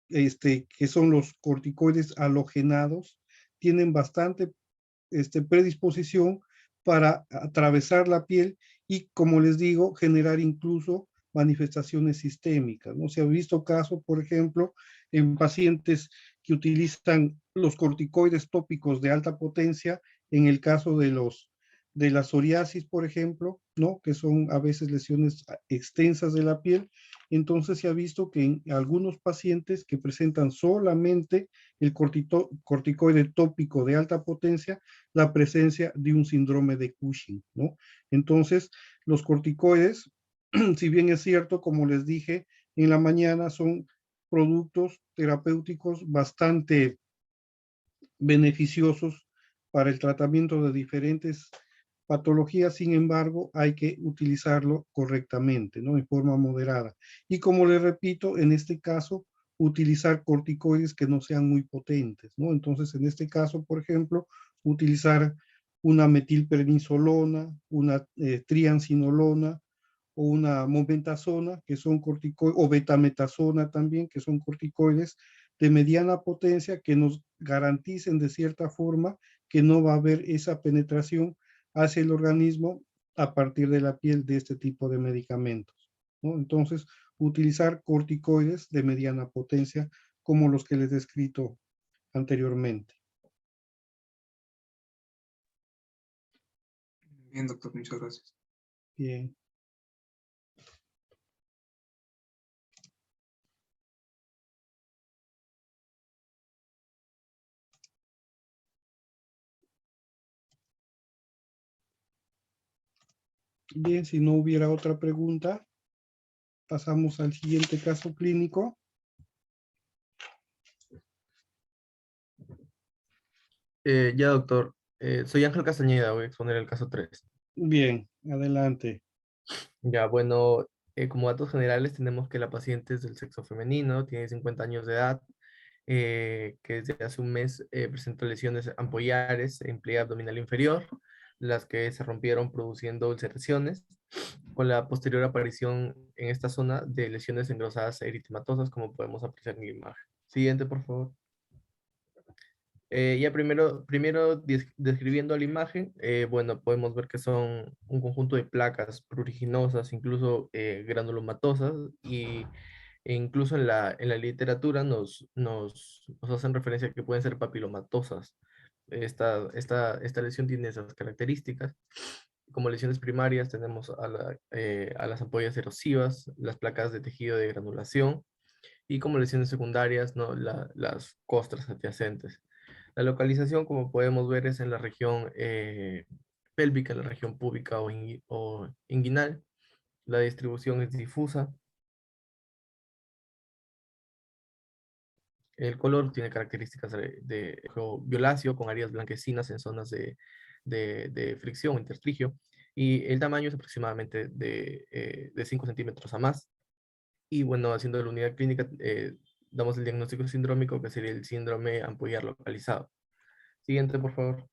que son los corticoides halogenados tienen bastante predisposición para atravesar la piel y, como les digo, generar incluso manifestaciones sistémicas, ¿no? Se ha visto casos, por ejemplo, en pacientes que utilizan los corticoides tópicos de alta potencia, en el caso de la psoriasis, por ejemplo, ¿no? Que son a veces lesiones extensas de la piel. Entonces se ha visto que en algunos pacientes que presentan solamente el corticoide tópico de alta potencia, la presencia de un síndrome de Cushing, ¿no? Entonces, los corticoides, si bien es cierto, como les dije en la mañana, son productos terapéuticos bastante beneficiosos para el tratamiento de diferentes patologías, sin embargo, hay que utilizarlo correctamente, ¿no? En forma moderada. Y como les repito, en este caso, utilizar corticoides que no sean muy potentes, ¿no? Entonces, en este caso, por ejemplo, utilizar una metilprednisolona, una triancinolona o una mometasona, que son corticoides, o betametasona también, que son corticoides de mediana potencia que nos garanticen de cierta forma que no va a haber esa penetración hacia el organismo a partir de la piel de este tipo de medicamentos, ¿no? Entonces, utilizar corticoides de mediana potencia como los que les he descrito anteriormente.
Bien, doctor, muchas gracias.
Bien. Bien, si no hubiera otra pregunta, pasamos al siguiente caso clínico.
Ya, doctor. Soy Ángel Castañeda, voy a exponer el caso 3.
Bien, adelante.
Ya, bueno, como datos generales tenemos que la paciente es del sexo femenino, tiene 50 años de edad, que desde hace un mes presenta lesiones ampollares en pliegue abdominal inferior, las que se rompieron produciendo ulceraciones, con la posterior aparición en esta zona de lesiones engrosadas eritematosas, como podemos apreciar en la imagen. Siguiente, por favor. Ya primero describiendo la imagen, bueno, podemos ver que son un conjunto de placas pruriginosas, incluso granulomatosas, e incluso en la literatura nos hacen referencia a que pueden ser papilomatosas. Esta lesión tiene esas características. Como lesiones primarias tenemos a las ampollas erosivas, las placas de tejido de granulación, y como lesiones secundarias, ¿no? Las costras adyacentes. La localización, como podemos ver, es en la región pélvica, en la región púbica o inguinal. La distribución es difusa. El color tiene características de rojo violáceo con áreas blanquecinas en zonas de fricción, interstrigio. Y el tamaño es aproximadamente de 5 centímetros a más. Y bueno, haciendo la unidad clínica, damos el diagnóstico sindrómico, que sería el síndrome ampollar localizado. Siguiente, por favor.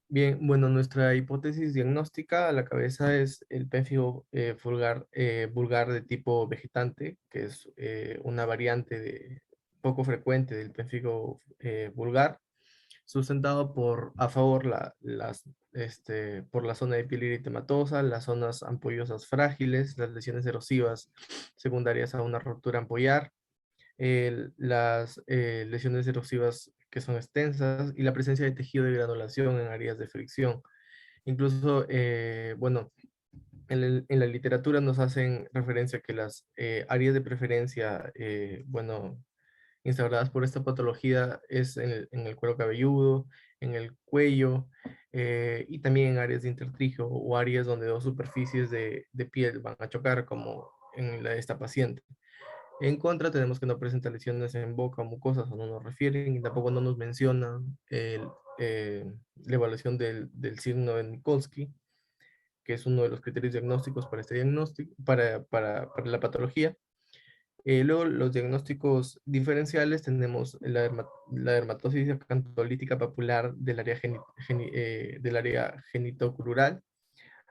Bien, bueno, nuestra hipótesis diagnóstica a la cabeza es el pérfido vulgar de tipo vegetante, que es una variante poco frecuente del pérfido vulgar, sustentado a favor por la zona de piel eritematosa, las zonas ampollosas frágiles, las lesiones erosivas secundarias a una ruptura ampollar, las lesiones erosivas que son extensas y la presencia de tejido de granulación en áreas de fricción. Incluso, bueno, en la literatura nos hacen referencia que las áreas de preferencia, bueno, instauradas por esta patología es en el cuero cabelludo, en el cuello, y también en áreas de intertrigio o áreas donde dos superficies de piel van a chocar, como en la de esta paciente. En contra, tenemos que no presenta lesiones en boca o mucosas, o no nos refieren, y tampoco no nos mencionan la evaluación del signo de Nikolsky, que es uno de los criterios diagnósticos para este diagnóstico, para la patología. Luego, los diagnósticos diferenciales, tenemos la dermatosis acantolítica papular del área genitocrural.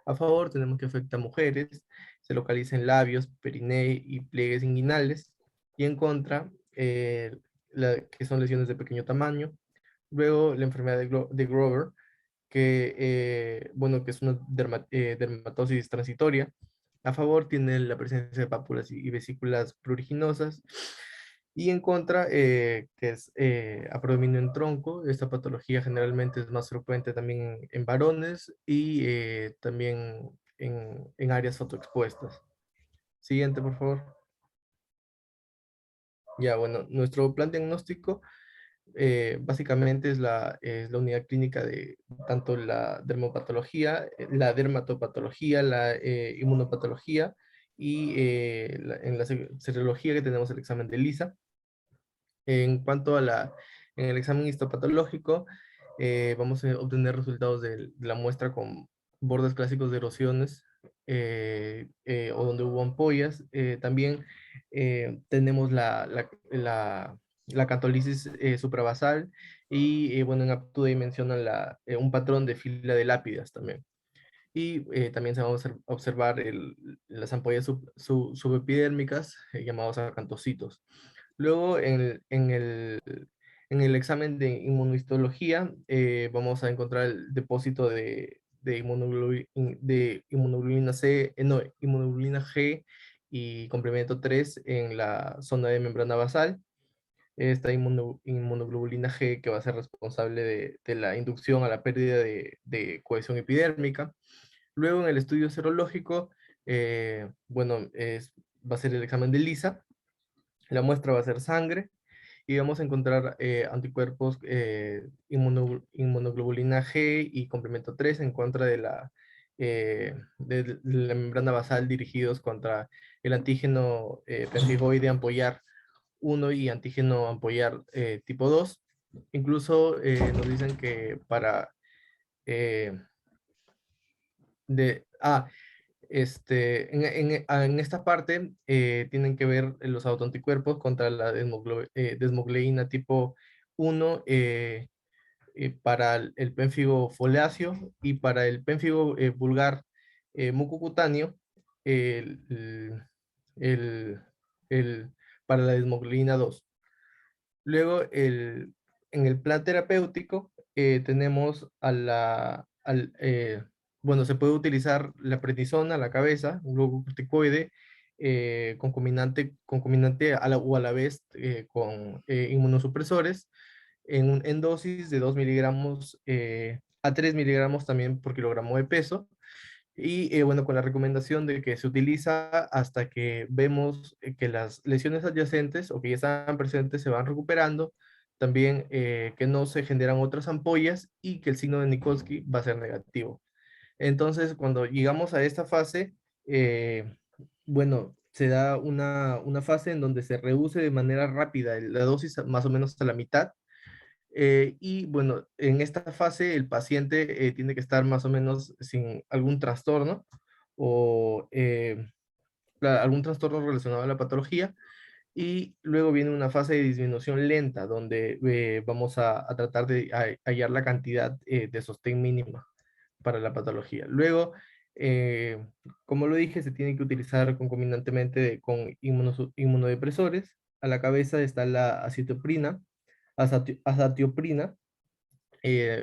A favor, tenemos que afecta a mujeres, se localiza en labios, perineo y pliegues inguinales. Y en contra, que son lesiones de pequeño tamaño. Luego, la enfermedad de Grover, bueno, que es una dermatosis transitoria. A favor, tiene la presencia de pápulas y vesículas pruriginosas. Y en contra, que es a predominio en tronco. Esta patología generalmente es más frecuente también en varones y también en áreas fotoexpuestas. Siguiente, por favor. Ya, bueno, nuestro plan diagnóstico básicamente es la unidad clínica de tanto la dermopatología, la dermatopatología, la inmunopatología, y en la serología, que tenemos el examen de Lisa. En cuanto en el examen histopatológico, vamos a obtener resultados de la muestra con bordes clásicos de erosiones, o donde hubo ampollas. También tenemos la catolisis suprabasal, y bueno, en aptitud mencionan un patrón de fila de lápidas también. Y también se van a observar las ampollas subepidérmicas, llamados acantocitos. Luego, en el examen de inmunohistología, vamos a encontrar el depósito de inmunoglobulina C, no, inmunoglobulina G y complemento 3 en la zona de membrana basal. Esta inmunoglobulina G, que va a ser responsable de la inducción a la pérdida de cohesión epidérmica. Luego, en el estudio serológico, bueno, va a ser el examen de Lisa. La muestra va a ser sangre, y vamos a encontrar anticuerpos inmunoglobulina G y complemento 3 en contra de la membrana basal, dirigidos contra el antígeno pemphigoide ampollar 1 y antígeno ampollar tipo 2. Incluso nos dicen que para... de, ah, en esta parte tienen que ver los autoanticuerpos contra la desmogleína tipo 1, para el pénfigo foliáceo y para el pénfigo vulgar mucocutáneo, el, el- el- para la desmoglina 2. Luego, en el plan terapéutico, tenemos bueno, se puede utilizar la prednisona, la cabeza, un glucocorticoide, concomitante o a la vez con inmunosupresores, en dosis de 2 miligramos a 3 miligramos también por kilogramo de peso. Y bueno, con la recomendación de que se utiliza hasta que vemos que las lesiones adyacentes o que ya están presentes se van recuperando, también que no se generan otras ampollas y que el signo de Nikolsky va a ser negativo. Entonces, cuando llegamos a esta fase, bueno, se da una fase en donde se reduce de manera rápida la dosis más o menos hasta la mitad. Y bueno, en esta fase el paciente tiene que estar más o menos sin algún trastorno o algún trastorno relacionado a la patología. Y luego viene una fase de disminución lenta donde vamos a tratar de hallar la cantidad de sostén mínima para la patología. Luego, eh, como lo dije, se tiene que utilizar concomitantemente con inmunodepresores. A la cabeza está la acetoprina, azatioprina,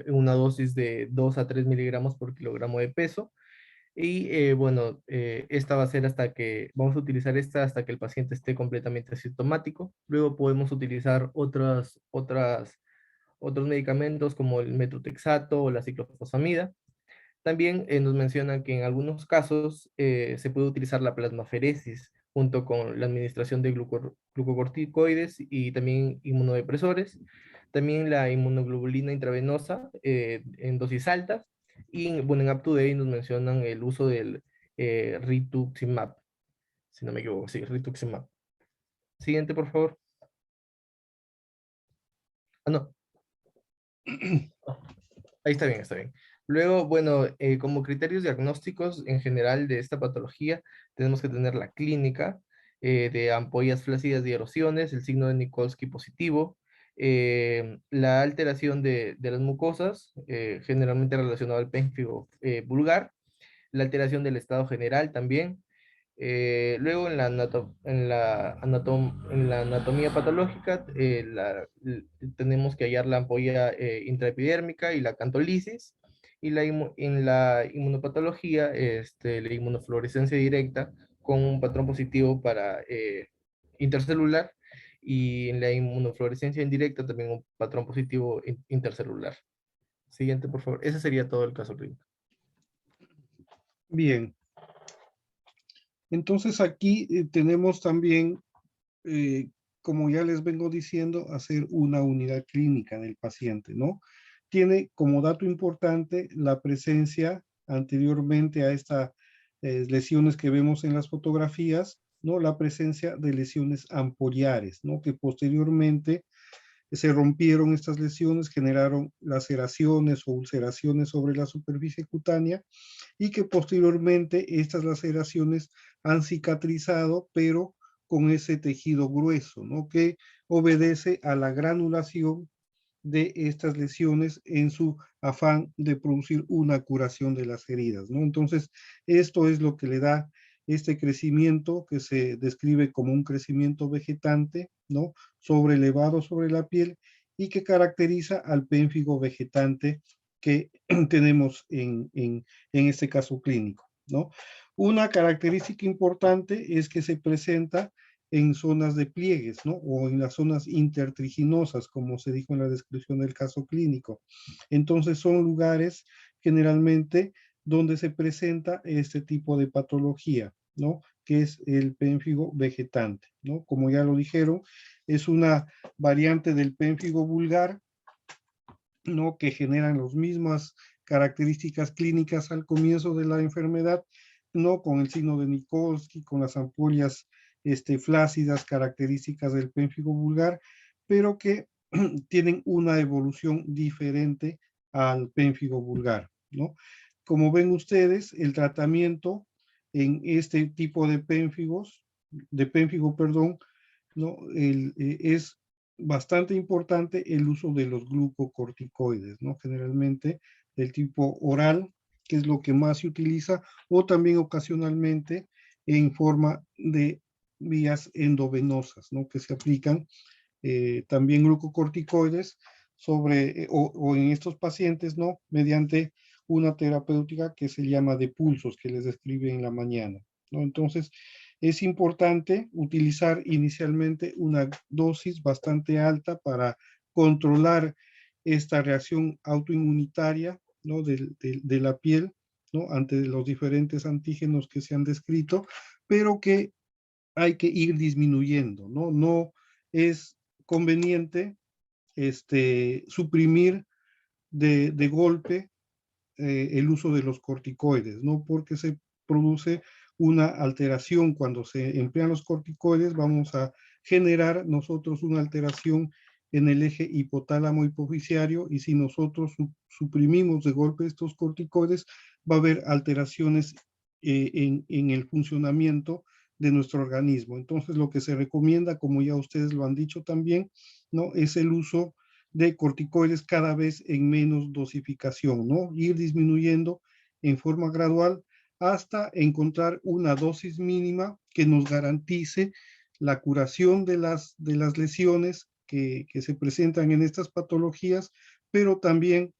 una dosis de 2 a 3 miligramos por kilogramo de peso. Y bueno, esta va a ser vamos a utilizar esta hasta que el paciente esté completamente asintomático. Luego podemos utilizar otros medicamentos como el methotrexato o la ciclofosfamida. También nos mencionan que en algunos casos se puede utilizar la plasmaferesis junto con la administración de glucocorticoides y también inmunodepresores. También la inmunoglobulina intravenosa en dosis altas. Y bueno, en UpToDate nos mencionan el uso del rituximab, si no me equivoco, sí, rituximab. Siguiente, por favor. Ah, no. Ahí está bien, está bien. Luego, bueno, como criterios diagnósticos en general de esta patología, tenemos que tener la clínica de ampollas flácidas y erosiones, el signo de Nikolsky positivo, la alteración de las mucosas, generalmente relacionado al pénfigo vulgar, la alteración del estado general también. Luego en la anatomía patológica tenemos que hallar la ampolla intraepidérmica y la cantolisis. Y en la inmunopatología, la inmunofluorescencia directa con un patrón positivo para intercelular, y en la inmunofluorescencia indirecta también un patrón positivo intercelular. Siguiente, por favor. Ese sería todo el caso clínico.
Bien. Entonces aquí tenemos también, como ya les vengo diciendo, hacer una unidad clínica del paciente, ¿no? Tiene como dato importante la presencia anteriormente a estas lesiones que vemos en las fotografías, ¿no? La presencia de lesiones ampollares, ¿no? Que posteriormente se rompieron estas lesiones, generaron laceraciones o ulceraciones sobre la superficie cutánea, y que posteriormente estas laceraciones han cicatrizado, pero con ese tejido grueso, ¿no? Que obedece a la granulación de estas lesiones en su afán de producir una curación de las heridas, ¿no? Entonces, esto es lo que le da este crecimiento que se describe como un crecimiento vegetante, ¿no? Sobrelevado sobre la piel, y que caracteriza al pénfigo vegetante que tenemos en este caso clínico, ¿no? Una característica importante es que se presenta en zonas de pliegues, ¿no? O en las zonas intertriginosas, como se dijo en la descripción del caso clínico. Entonces son lugares generalmente donde se presenta este tipo de patología, ¿no? Que es el pénfigo vegetante, ¿no? Como ya lo dijeron, es una variante del pénfigo vulgar, ¿no? Que generan las mismas características clínicas al comienzo de la enfermedad, ¿no? Con el signo de Nikolsky, con las ampollas flácidas características del pénfigo vulgar, pero que tienen una evolución diferente al pénfigo vulgar, ¿no? Como ven ustedes, el tratamiento en este tipo de pénfigo, perdón, ¿no? Es bastante importante el uso de los glucocorticoides, ¿no? Generalmente del tipo oral, que es lo que más se utiliza, o también ocasionalmente en forma de vías endovenosas, ¿no? Que se aplican también glucocorticoides o en estos pacientes, ¿no? Mediante una terapéutica que se llama de pulsos, que les describe en la mañana, ¿no? Entonces, es importante utilizar inicialmente una dosis bastante alta para controlar esta reacción autoinmunitaria, ¿no? de la piel, ¿no? Ante los diferentes antígenos que se han descrito, pero que hay que ir disminuyendo, ¿no? No es conveniente suprimir de golpe el uso de los corticoides, ¿no? Porque se produce una alteración cuando se emplean los corticoides, vamos a generar nosotros una alteración en el eje hipotálamo hipofisiario y si nosotros suprimimos de golpe estos corticoides, va a haber alteraciones en el funcionamiento de nuestro organismo. Entonces, lo que se recomienda, como ya ustedes lo han dicho también, ¿no? Es el uso de corticoides cada vez en menos dosificación, ¿no? Ir disminuyendo en forma gradual hasta encontrar una dosis mínima que nos garantice la curación de las lesiones que se presentan en estas patologías, pero también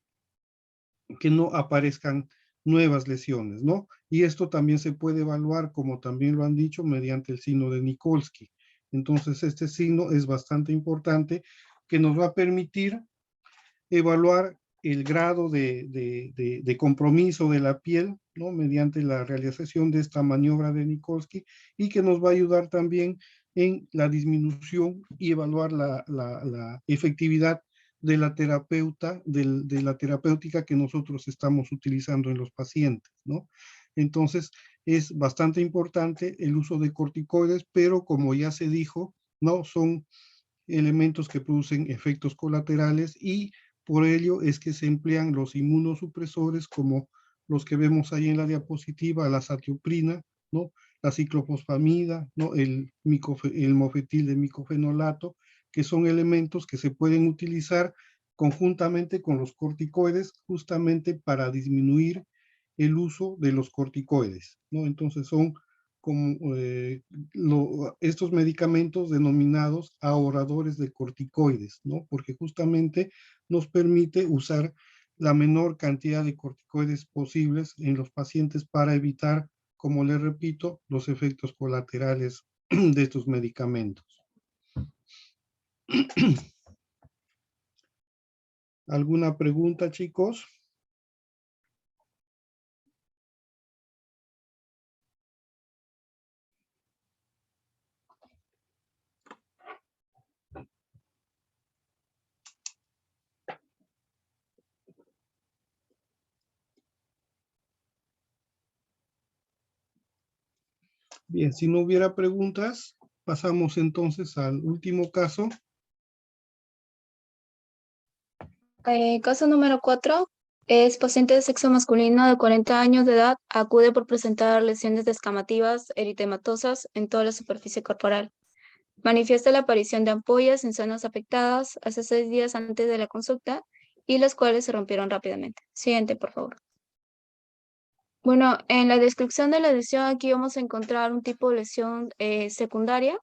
que no aparezcan nuevas lesiones, ¿no? Y esto también se puede evaluar, como también lo han dicho, mediante el signo de Nikolsky. Entonces, este signo es bastante importante que nos va a permitir evaluar el grado de compromiso de la piel, ¿no? Mediante la realización de esta maniobra de Nikolsky y que nos va a ayudar también en la disminución y evaluar la efectividad de la de la terapéutica que nosotros estamos utilizando en los pacientes, ¿no? Entonces, es bastante importante el uso de corticoides, pero como ya se dijo, ¿no? Son elementos que producen efectos colaterales y por ello es que se emplean los inmunosupresores como los que vemos ahí en la diapositiva, la satioprina, ¿no? La ciclofosfamida, ¿no? El mofetil de micofenolato, que son elementos que se pueden utilizar conjuntamente con los corticoides justamente para disminuir el uso de los corticoides, ¿no? Entonces son como estos medicamentos denominados ahorradores de corticoides, ¿no? Porque justamente nos permite usar la menor cantidad de corticoides posibles en los pacientes para evitar, como les repito, los efectos colaterales de estos medicamentos. ¿Alguna pregunta, chicos? Bien, si no hubiera preguntas, pasamos entonces al último caso.
Caso número 4 es paciente de sexo masculino de 40 años de edad, acude por presentar lesiones descamativas eritematosas en toda la superficie corporal. Manifiesta la aparición de ampollas en zonas afectadas hace 6 días antes de la consulta y las cuales se rompieron rápidamente. Siguiente, por favor. Bueno, en la descripción de la lesión aquí vamos a encontrar un tipo de lesión secundaria.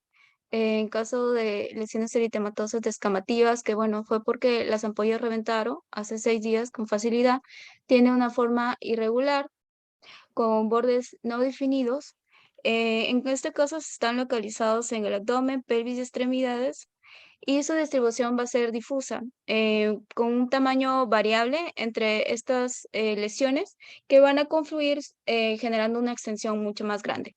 En caso de lesiones eritematosas descamativas, que bueno, fue porque las ampollas reventaron hace 6 días con facilidad, tiene una forma irregular con bordes no definidos. En este caso están localizados en el abdomen, pelvis y extremidades y su distribución va a ser difusa, con un tamaño variable entre estas lesiones que van a confluir generando una extensión mucho más grande.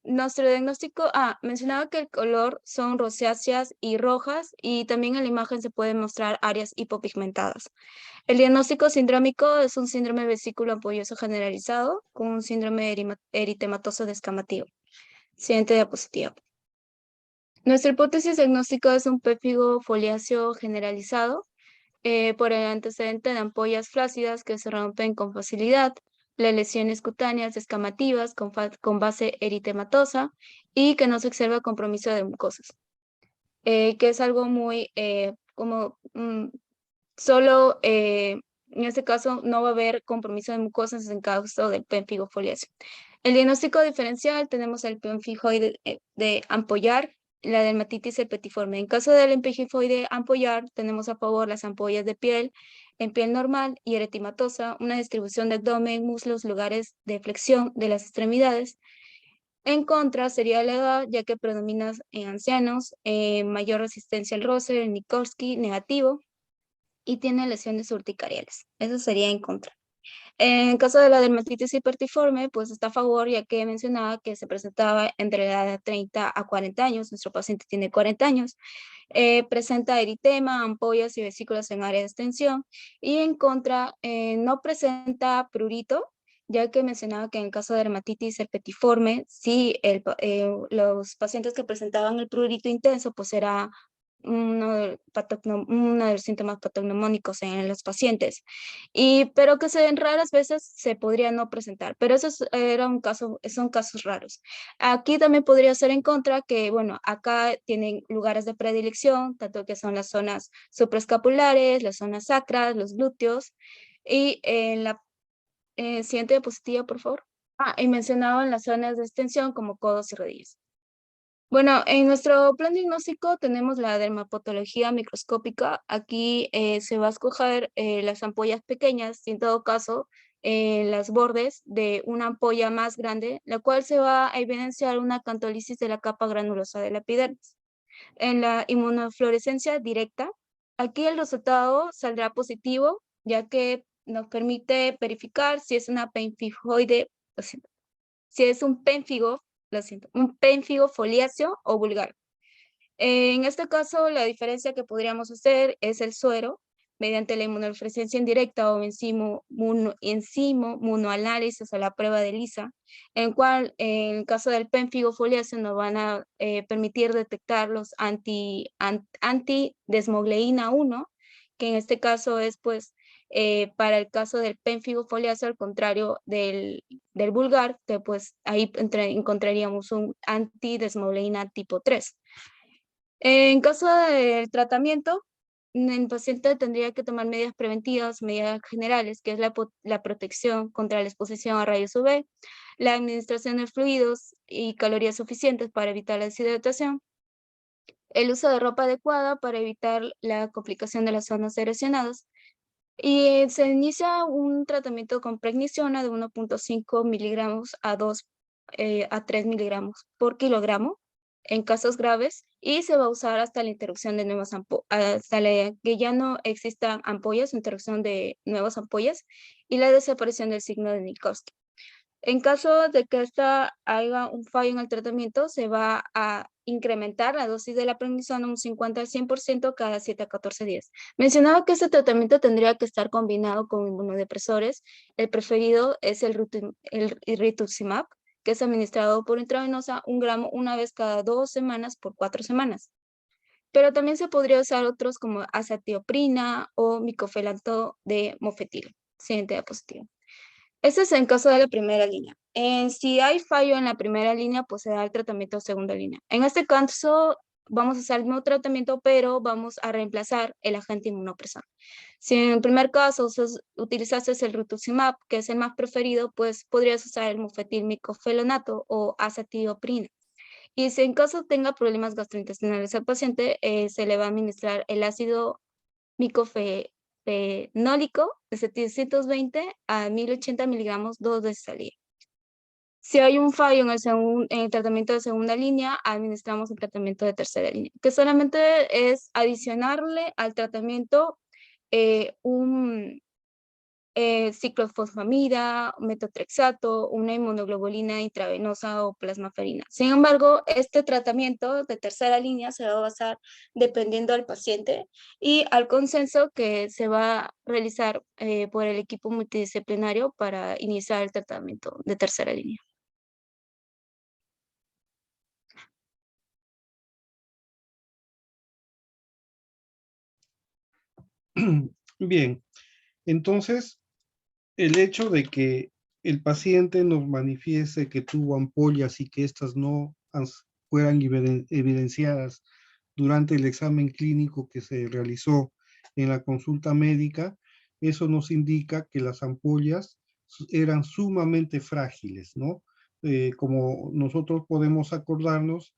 Nuestro diagnóstico, mencionaba que el color son rosáceas y rojas y también en la imagen se pueden mostrar áreas hipopigmentadas. El diagnóstico sindrómico es un síndrome vesículo ampolloso generalizado con un síndrome eritematoso descamativo. Siguiente diapositiva. Nuestra hipótesis diagnóstica es un pérfido foliáceo generalizado por el antecedente de ampollas flácidas que se rompen con facilidad, las lesiones cutáneas descamativas con base eritematosa y que no se observa compromiso de mucosas. que es algo muy solo en este caso no va a haber compromiso de mucosas en caso del pemfigo foliáceo. El diagnóstico diferencial tenemos el pemfigoide de ampollar, la dermatitis herpetiforme. En caso del pemfigoide ampollar, tenemos a favor las ampollas de piel, en piel normal y eritematosa, una distribución de abdomen, muslos, lugares de flexión de las extremidades. En contra sería la edad, ya que predomina en ancianos, mayor resistencia al roce, el Nikolsky negativo, y tiene lesiones urticariales. Eso sería en contra. En caso de la dermatitis hipertiforme, pues está a favor, ya que mencionaba que se presentaba entre la edad de 30 a 40 años. Nuestro paciente tiene 40 años. Presenta eritema, ampollas y vesículas en área de extensión. Y en contra, no presenta prurito, ya que mencionaba que en caso de dermatitis herpetiforme, sí, los pacientes que presentaban el prurito intenso, pues era uno de los síntomas patognomónicos en los pacientes, pero que en raras veces se podría no presentar, pero son casos raros. Aquí también podría ser en contra que, bueno, acá tienen lugares de predilección, tanto que son las zonas supraescapulares, las zonas sacras, los glúteos, y en la siguiente diapositiva, por favor. Y mencionaba en las zonas de extensión como codos y rodillas. Bueno, en nuestro plan diagnóstico tenemos la dermapatología microscópica. Aquí se va a escoger las ampollas pequeñas, y en todo caso, las bordes de una ampolla más grande, la cual se va a evidenciar una acantolisis de la capa granulosa de la epidermis. En la inmunofluorescencia directa, aquí el resultado saldrá positivo, ya que nos permite verificar si es una pemfigoide, si es un pénfigo, un pénfigo foliáceo o vulgar. En este caso, la diferencia que podríamos hacer es el suero, mediante la inmunofluorescencia indirecta o enzimo monoanálisis a la prueba de ELISA, en el cual, en el caso del pénfigo foliáceo, nos van a permitir detectar los antidesmogleína 1, que en este caso es, pues, para el caso del pénfigo foliáceo, al contrario del vulgar, que pues ahí encontraríamos un antidesmogleína tipo 3. En caso del tratamiento, el paciente tendría que tomar medidas preventivas, medidas generales, que es la protección contra la exposición a rayos UV, la administración de fluidos y calorías suficientes para evitar la deshidratación, el uso de ropa adecuada para evitar la complicación de las zonas erosionadas, y se inicia un tratamiento con prednisona de 1.5 miligramos a 3 miligramos por kilogramo en casos graves, y se va a usar hasta la interrupción de nuevas que ya no existan ampollas, interrupción de nuevas ampollas y la desaparición del signo de Nikolsky. En caso de que haya un fallo en el tratamiento, se va a incrementar la dosis de la prednisona un 50 al 100% cada 7 a 14 días. Mencionaba que este tratamiento tendría que estar combinado con inmunodepresores. El preferido es el rituximab, que es administrado por intravenosa 1 gramo una vez cada 2 semanas por 4 semanas. Pero también se podría usar otros como azatioprina o micofelato de mofetil. Siguiente diapositiva. Este es en caso de la primera línea. Si hay fallo en la primera línea, pues se da el tratamiento de segunda línea. En este caso, vamos a usar el mismo tratamiento, pero vamos a reemplazar el agente inmunopresor. Si en el primer caso utilizaste el rituximab, que es el más preferido, pues podrías usar el mofetil micofenonato o azatioprina. Y si en caso tenga problemas gastrointestinales al paciente, se le va a administrar el ácido micofenólico de 720 a 1080 miligramos 2 veces al día. Si hay un fallo en el tratamiento de segunda línea, administramos el tratamiento de tercera línea, que solamente es adicionarle al tratamiento un ciclofosfamida, metotrexato, una inmunoglobulina intravenosa o plasmaferina. Sin embargo, este tratamiento de tercera línea se va a basar dependiendo del paciente y al consenso que se va a realizar por el equipo multidisciplinario para iniciar el tratamiento de tercera línea.
Bien, entonces el hecho de que el paciente nos manifieste que tuvo ampollas y que éstas no fueran evidenciadas durante el examen clínico que se realizó en la consulta médica, eso nos indica que las ampollas eran sumamente frágiles, ¿no? Como nosotros podemos acordarnos,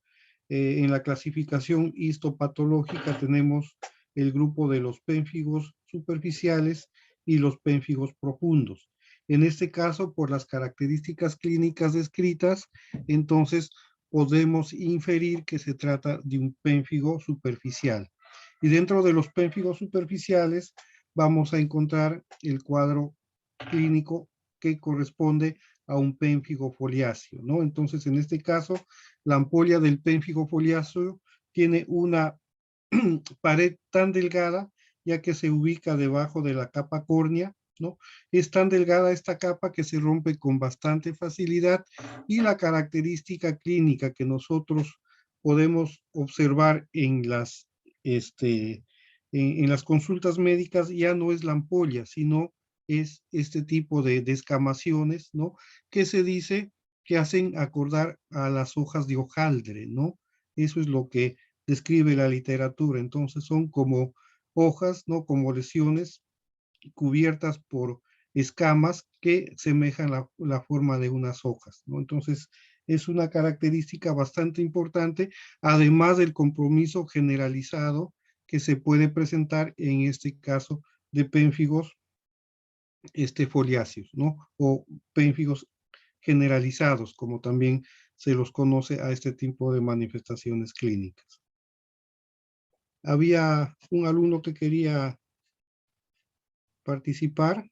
en la clasificación histopatológica tenemos el grupo de los pénfigos superficiales y los pénfigos profundos. En este caso, por las características clínicas descritas, entonces podemos inferir que se trata de un pénfigo superficial. Y dentro de los pénfigos superficiales vamos a encontrar el cuadro clínico que corresponde a un pénfigo foliáceo, ¿no? Entonces, en este caso, la ampolla del pénfigo foliáceo tiene una pared tan delgada, ya que se ubica debajo de la capa córnea, ¿no? Es tan delgada esta capa que se rompe con bastante facilidad, y la característica clínica que nosotros podemos observar en las consultas médicas ya no es la ampolla, sino es este tipo de descamaciones, ¿no? Que se dice que hacen acordar a las hojas de hojaldre, ¿no? Eso es lo que describe la literatura. Entonces son como hojas, ¿no? Como lesiones cubiertas por escamas que semejan la forma de unas hojas, ¿no? Entonces es una característica bastante importante, además del compromiso generalizado que se puede presentar en este caso de pénfigos foliáceos, ¿no? O pénfigos generalizados, como también se los conoce a este tipo de manifestaciones clínicas. Había un alumno que quería participar.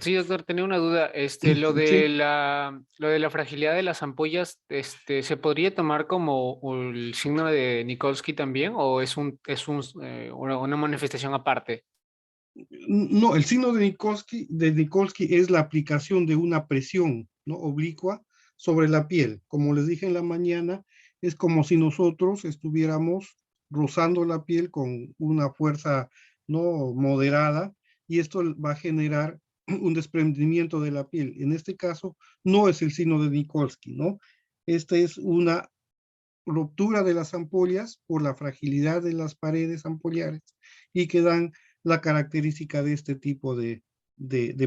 Sí, doctor, tenía una duda. Lo
Sí.
de la fragilidad de las ampollas, ¿se podría tomar como el signo de Nikolsky también, o es una manifestación aparte?
No, el signo de Nikolsky es la aplicación de una presión, ¿no? Oblicua sobre la piel. Como les dije en la mañana, es como si nosotros estuviéramos rozando la piel con una fuerza, ¿no? Moderada, y esto va a generar un desprendimiento de la piel. En este caso, no es el signo de Nikolsky, ¿no? Esta es una ruptura de las ampollas por la fragilidad de las paredes ampollares, y que dan la característica de este tipo de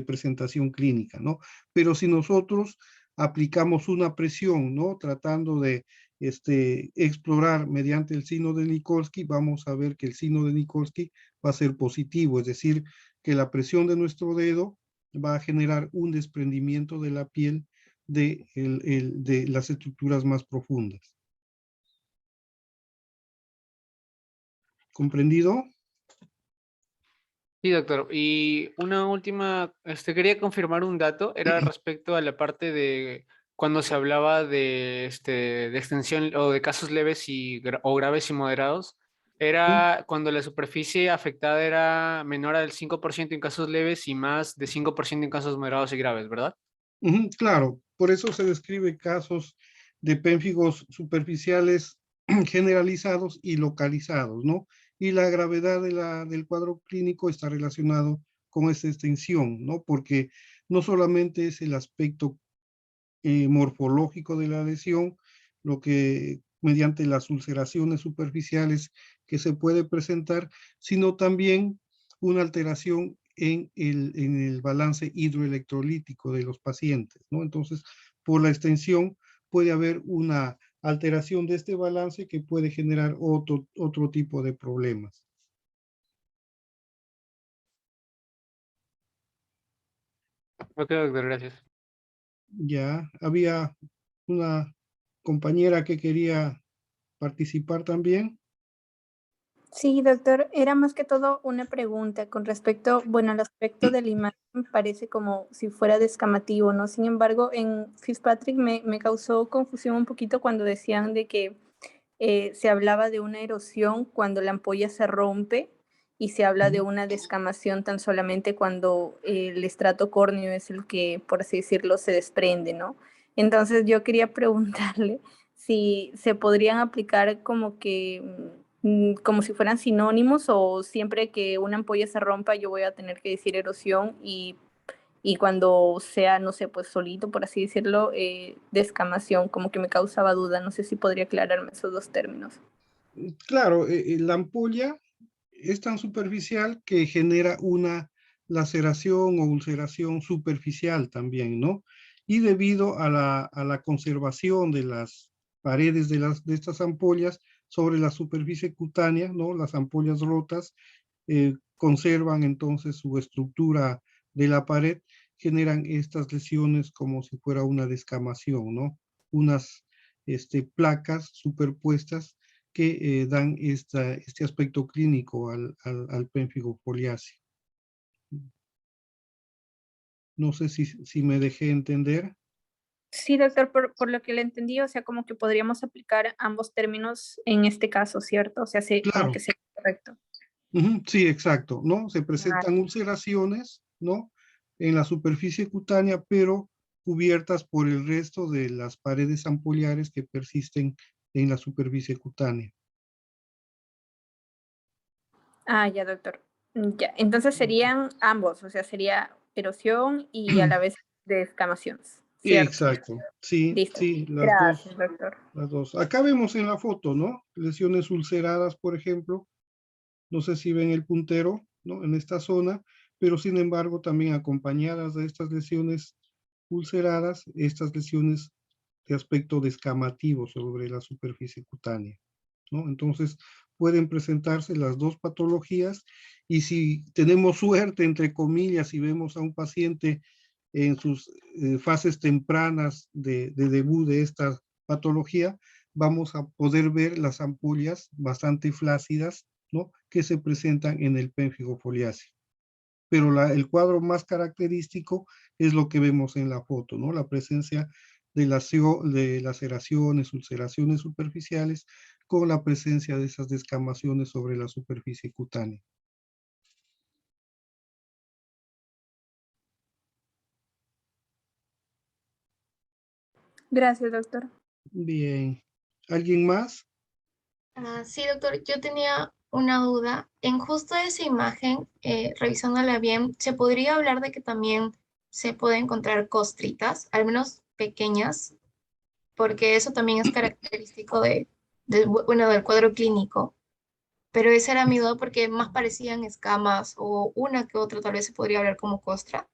presentación clínica, ¿no? Pero si nosotros aplicamos una presión, ¿no? Tratando de explorar mediante el signo de Nikolsky, vamos a ver que el signo de Nikolsky va a ser positivo, es decir, que la presión de nuestro dedo va a generar un desprendimiento de la piel de las estructuras más profundas. ¿Comprendido?
Sí, doctor. Y una última, quería confirmar un dato, era respecto a la parte de cuando se hablaba de extensión o de casos leves o graves y moderados, era cuando la superficie afectada era menor al 5% en casos leves y más de 5% en casos moderados y graves, ¿verdad?
Claro, por eso se describe casos de pénfigos superficiales generalizados y localizados, ¿no? Y la gravedad del cuadro clínico está relacionado con esta extensión, ¿no? Porque no solamente es el aspecto morfológico de la lesión, lo que mediante las ulceraciones superficiales que se puede presentar, sino también una alteración en el balance hidroelectrolítico de los pacientes, ¿no? Entonces, por la extensión puede haber una alteración de este balance que puede generar otro tipo de problemas.
Ok, doctor, gracias.
Ya había una compañera que quería participar también.
Sí, doctor, era más que todo una pregunta con respecto, bueno, al aspecto de la imagen parece como si fuera descamativo, ¿no? Sin embargo, en Fitzpatrick me causó confusión un poquito cuando decían de que se hablaba de una erosión cuando la ampolla se rompe y se habla de una descamación tan solamente cuando el estrato córneo es el que, por así decirlo, se desprende, ¿no? Entonces yo quería preguntarle si se podrían aplicar como que como si fueran sinónimos, o siempre que una ampolla se rompa yo voy a tener que decir erosión y cuando sea, no sé, pues solito, por así decirlo, descamación, como que me causaba duda. No sé si podría aclararme esos dos términos.
Claro, la ampolla es tan superficial que genera una laceración o ulceración superficial también, ¿no? Y debido a la conservación de las paredes de estas ampollas sobre la superficie cutánea, ¿no? Las ampollas rotas conservan entonces su estructura de la pared, generan estas lesiones como si fuera una descamación, ¿no? Unas placas superpuestas que dan este aspecto clínico al pénfigo foliáceo. No sé si me dejé entender.
Sí, doctor, por lo que le entendí, o sea, como que podríamos aplicar ambos términos en este caso, ¿cierto? O sea, sí, como
Claro.
que sería correcto.
Sí, exacto, ¿no? Se
Ah,
presentan ulceraciones, ¿no? En la superficie cutánea, pero cubiertas por el resto de las paredes ampollares que persisten en la superficie cutánea.
ya, doctor. Ya, entonces serían ambos, o sea, sería erosión y a la vez descamaciones, ¿cierto?
Exacto, sí,
Listo.
sí,
Gracias, doctor.
las dos. Acá vemos en la foto, ¿no? Lesiones ulceradas, por ejemplo. No sé si ven el puntero, ¿no? En esta zona, pero sin embargo también acompañadas de estas lesiones ulceradas, estas lesiones de aspecto descamativo sobre la superficie cutánea, ¿no? Entonces pueden presentarse las dos patologías y si tenemos suerte, entre comillas, y vemos a un paciente en sus fases tempranas de debut de esta patología, vamos a poder ver las ampollas bastante flácidas, ¿no? Que se presentan en el pénfigo foliáceo. Pero el cuadro más característico es lo que vemos en la foto, ¿no? La presencia de laceraciones, ulceraciones superficiales con la presencia de esas descamaciones sobre la superficie cutánea.
Gracias, doctor.
Bien. ¿Alguien más?
Sí, doctor, yo tenía una duda. En justo esa imagen, revisándola bien, ¿se podría hablar de que también se puede encontrar costritas, al menos pequeñas? Porque eso también es característico bueno, del cuadro clínico. Pero esa era mi duda porque más parecían escamas o una que otra tal vez se podría hablar como costra.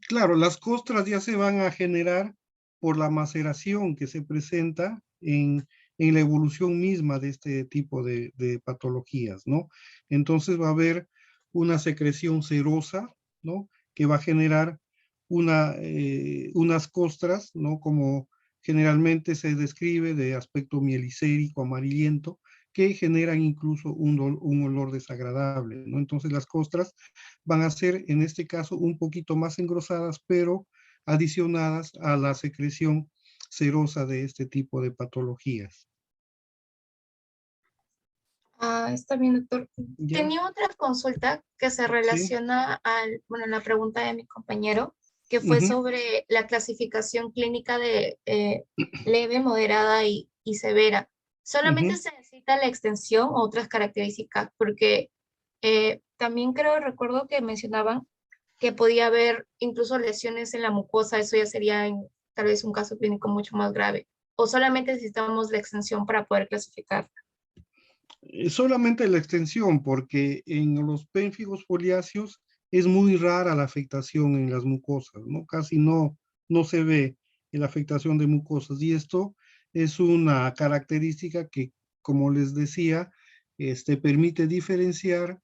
Claro, las costras ya se van a generar por la maceración que se presenta en la evolución misma de este tipo de patologías, ¿no? Entonces va a haber una secreción serosa, ¿no? Que va a generar unas costras, ¿no? Como generalmente se describe de aspecto mielicérico, amarillento, que generan incluso un olor desagradable, ¿no? Entonces las costras van a ser en este caso un poquito más engrosadas, pero adicionadas a la secreción serosa de este tipo de patologías.
Está bien, doctor.
¿Ya?
Tenía otra consulta que se
Sí.
relaciona bueno, la pregunta de mi compañero, que fue sobre la clasificación clínica de leve, moderada y severa. ¿Solamente se necesita la extensión o otras características? Porque también recuerdo que mencionaban que podía haber incluso lesiones en la mucosa, eso ya sería tal vez un caso clínico mucho más grave. ¿O solamente necesitamos la extensión para poder clasificar?
Solamente la extensión, porque en los pénfigos foliáceos es muy rara la afectación en las mucosas, ¿no? Casi no se ve la afectación de mucosas y esto es una característica que, como les decía, permite diferenciar,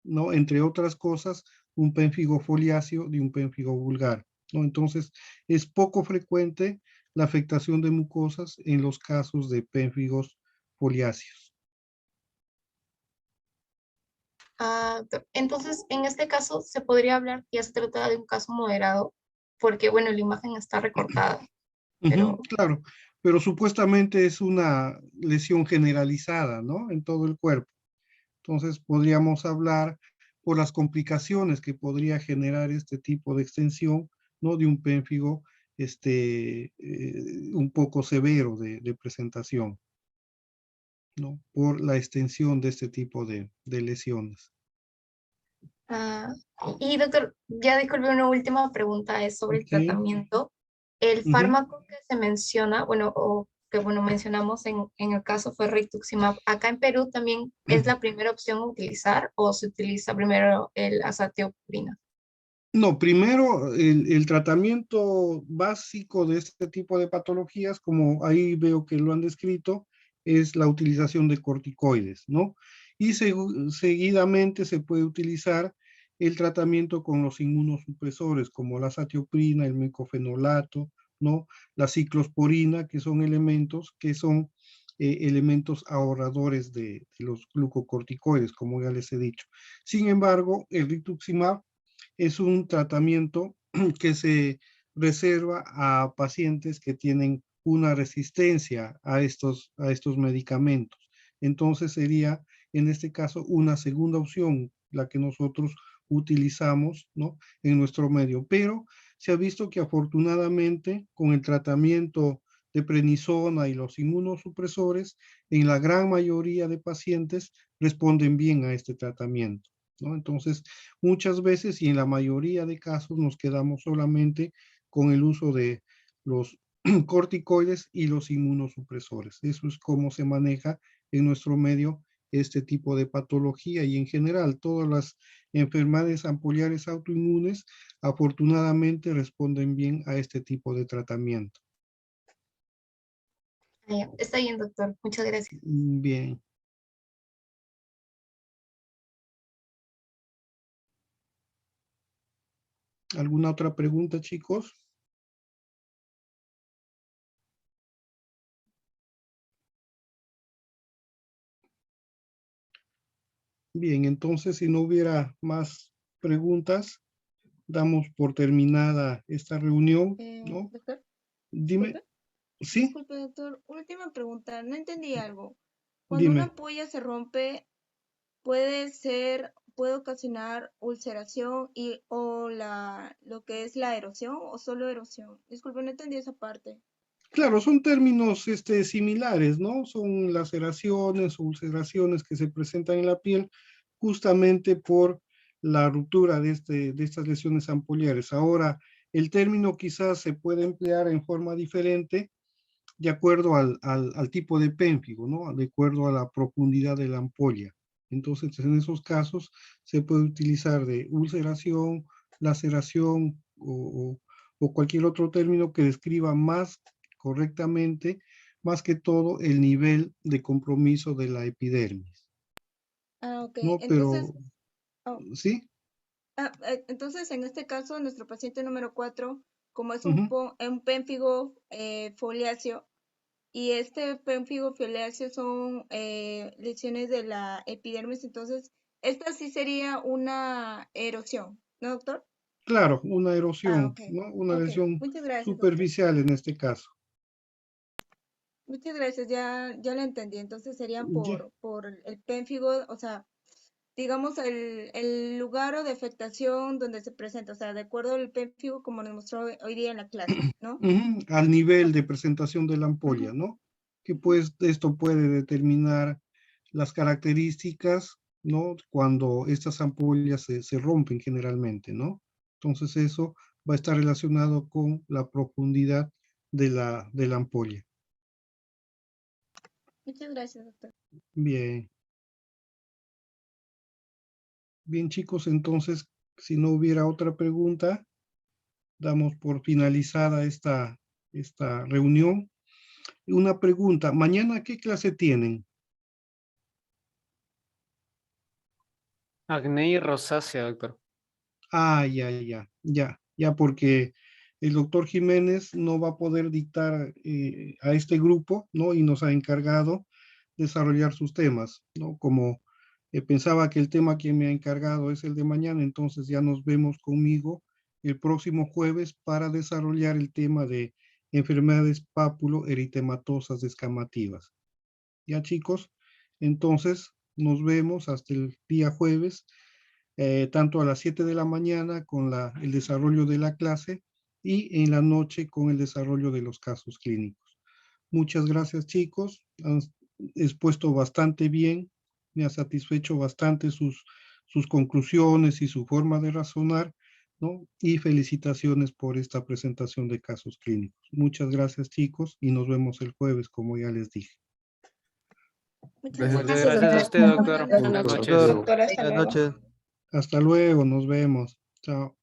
¿no? Entre otras cosas, un pénfigo foliáceo de un pénfigo vulgar, ¿no? Entonces, es poco frecuente la afectación de mucosas en los casos de pénfigos foliáceos.
Entonces, en este caso, se podría hablar que ya se trata de un caso moderado, porque, bueno, la imagen está recortada, pero
Claro, pero supuestamente es una lesión generalizada, ¿no? En todo el cuerpo. Entonces, podríamos hablar por las complicaciones que podría generar este tipo de extensión, ¿no? De un pénfigo un poco severo de presentación, ¿no? Por la extensión de este tipo de lesiones.
y doctor, ya disculpe, una última pregunta es sobre el
Ok.
tratamiento. El fármaco que se menciona, bueno, o que bueno, mencionamos en el caso fue rituximab. Acá en Perú también es la primera opción a utilizar o se utiliza primero el azatioprina.
No, primero el tratamiento básico de este tipo de patologías, como ahí veo que lo han descrito, es la utilización de corticoides, ¿no? Y seguidamente se puede utilizar el tratamiento con los inmunosupresores, como la azatioprina, el mecofenolato, ¿no? La ciclosporina, que son elementos elementos ahorradores de los glucocorticoides, como ya les he dicho. Sin embargo, el rituximab es un tratamiento que se reserva a pacientes que tienen una resistencia a estos medicamentos. Entonces sería, en este caso, una segunda opción, la que nosotros utilizamos, ¿no?, en nuestro medio. Pero se ha visto que afortunadamente con el tratamiento de prednisona y los inmunosupresores, en la gran mayoría de pacientes responden bien a este tratamiento, ¿no? Entonces, muchas veces y en la mayoría de casos nos quedamos solamente con el uso de los corticoides y los inmunosupresores. Eso es cómo se maneja en nuestro medio este tipo de patología y en general todas las enfermedades ampullares autoinmunes afortunadamente responden bien a este tipo de tratamiento.
Está bien, doctor. Muchas gracias.
Bien. ¿Alguna otra pregunta, chicos? Bien, entonces si no hubiera más preguntas, damos por terminada esta reunión, ¿no?
Doctor,
Dime,
disculpe.
¿sí?
Disculpe, doctor. Última pregunta. No entendí algo. Cuando
Dime.
una ampolla se rompe, puede ocasionar ulceración o lo que es la erosión o solo erosión. Disculpe, no entendí esa parte.
Claro, son términos similares, ¿no? Son laceraciones o ulceraciones que se presentan en la piel justamente por la ruptura de estas lesiones ampollares. Ahora, el término quizás se puede emplear en forma diferente de acuerdo al tipo de pénfigo, ¿no? De acuerdo a la profundidad de la ampolla. Entonces, en esos casos se puede utilizar de ulceración, laceración o cualquier otro término que describa más correctamente, más que todo, el nivel de compromiso de la epidermis.
Ah, ok.
¿No?
Entonces,
Pero, ¿sí?
entonces, en este caso, nuestro paciente número 4, como es
Ujú.
un pénfigo foliáceo, y este pénfigo foliáceo son lesiones de la epidermis, entonces, esta sí sería una erosión, ¿no, doctor?
Claro, una
Ah,
erosión,
ok.
¿no? Una
Ok.
lesión
Muchas gracias, doctor.
superficial en este caso.
Muchas gracias, ya lo entendí. Entonces serían
Ya.
por el pénfigo, o sea, digamos el lugar o de afectación donde se presenta, o sea, de acuerdo al pénfigo como nos mostró hoy día en la clase, ¿no?
Ujú, al nivel de presentación de la ampolla,
Ujú,
¿no? Que
ujú.
pues esto puede determinar las características, ¿no? Cuando estas ampollas se rompen generalmente, ¿no? Entonces eso va a estar relacionado con la profundidad de la ampolla.
Muchas gracias, doctor.
Bien. Bien, chicos, entonces, si no hubiera otra pregunta, damos por finalizada esta reunión. Una pregunta, ¿mañana qué clase tienen?
Acné y rosácea, doctor.
Ah, ya, porque el doctor Jiménez no va a poder dictar a este grupo, ¿no? Y nos ha encargado desarrollar sus temas, ¿no? Como pensaba que el tema que me ha encargado es el de mañana, entonces ya nos vemos conmigo el próximo jueves para desarrollar el tema de enfermedades pápulo-eritematosas descamativas. Ya, chicos, entonces nos vemos hasta el día jueves, tanto a las 7 de la mañana con el desarrollo de la clase y en la noche con el desarrollo de los casos clínicos. Muchas gracias, chicos. Han expuesto bastante bien. Me ha satisfecho bastante sus conclusiones y su forma de razonar. ¿no? Y felicitaciones por esta presentación de casos clínicos. Muchas gracias, chicos, y nos vemos el jueves, como ya les dije.
Muchas
Muchas
gracias,
gracias a usted, doctor.
doctor.
Buenas noches.
Doctor,
Doctor, hasta
buenas
luego.
noches.
Hasta luego, nos vemos. Chao.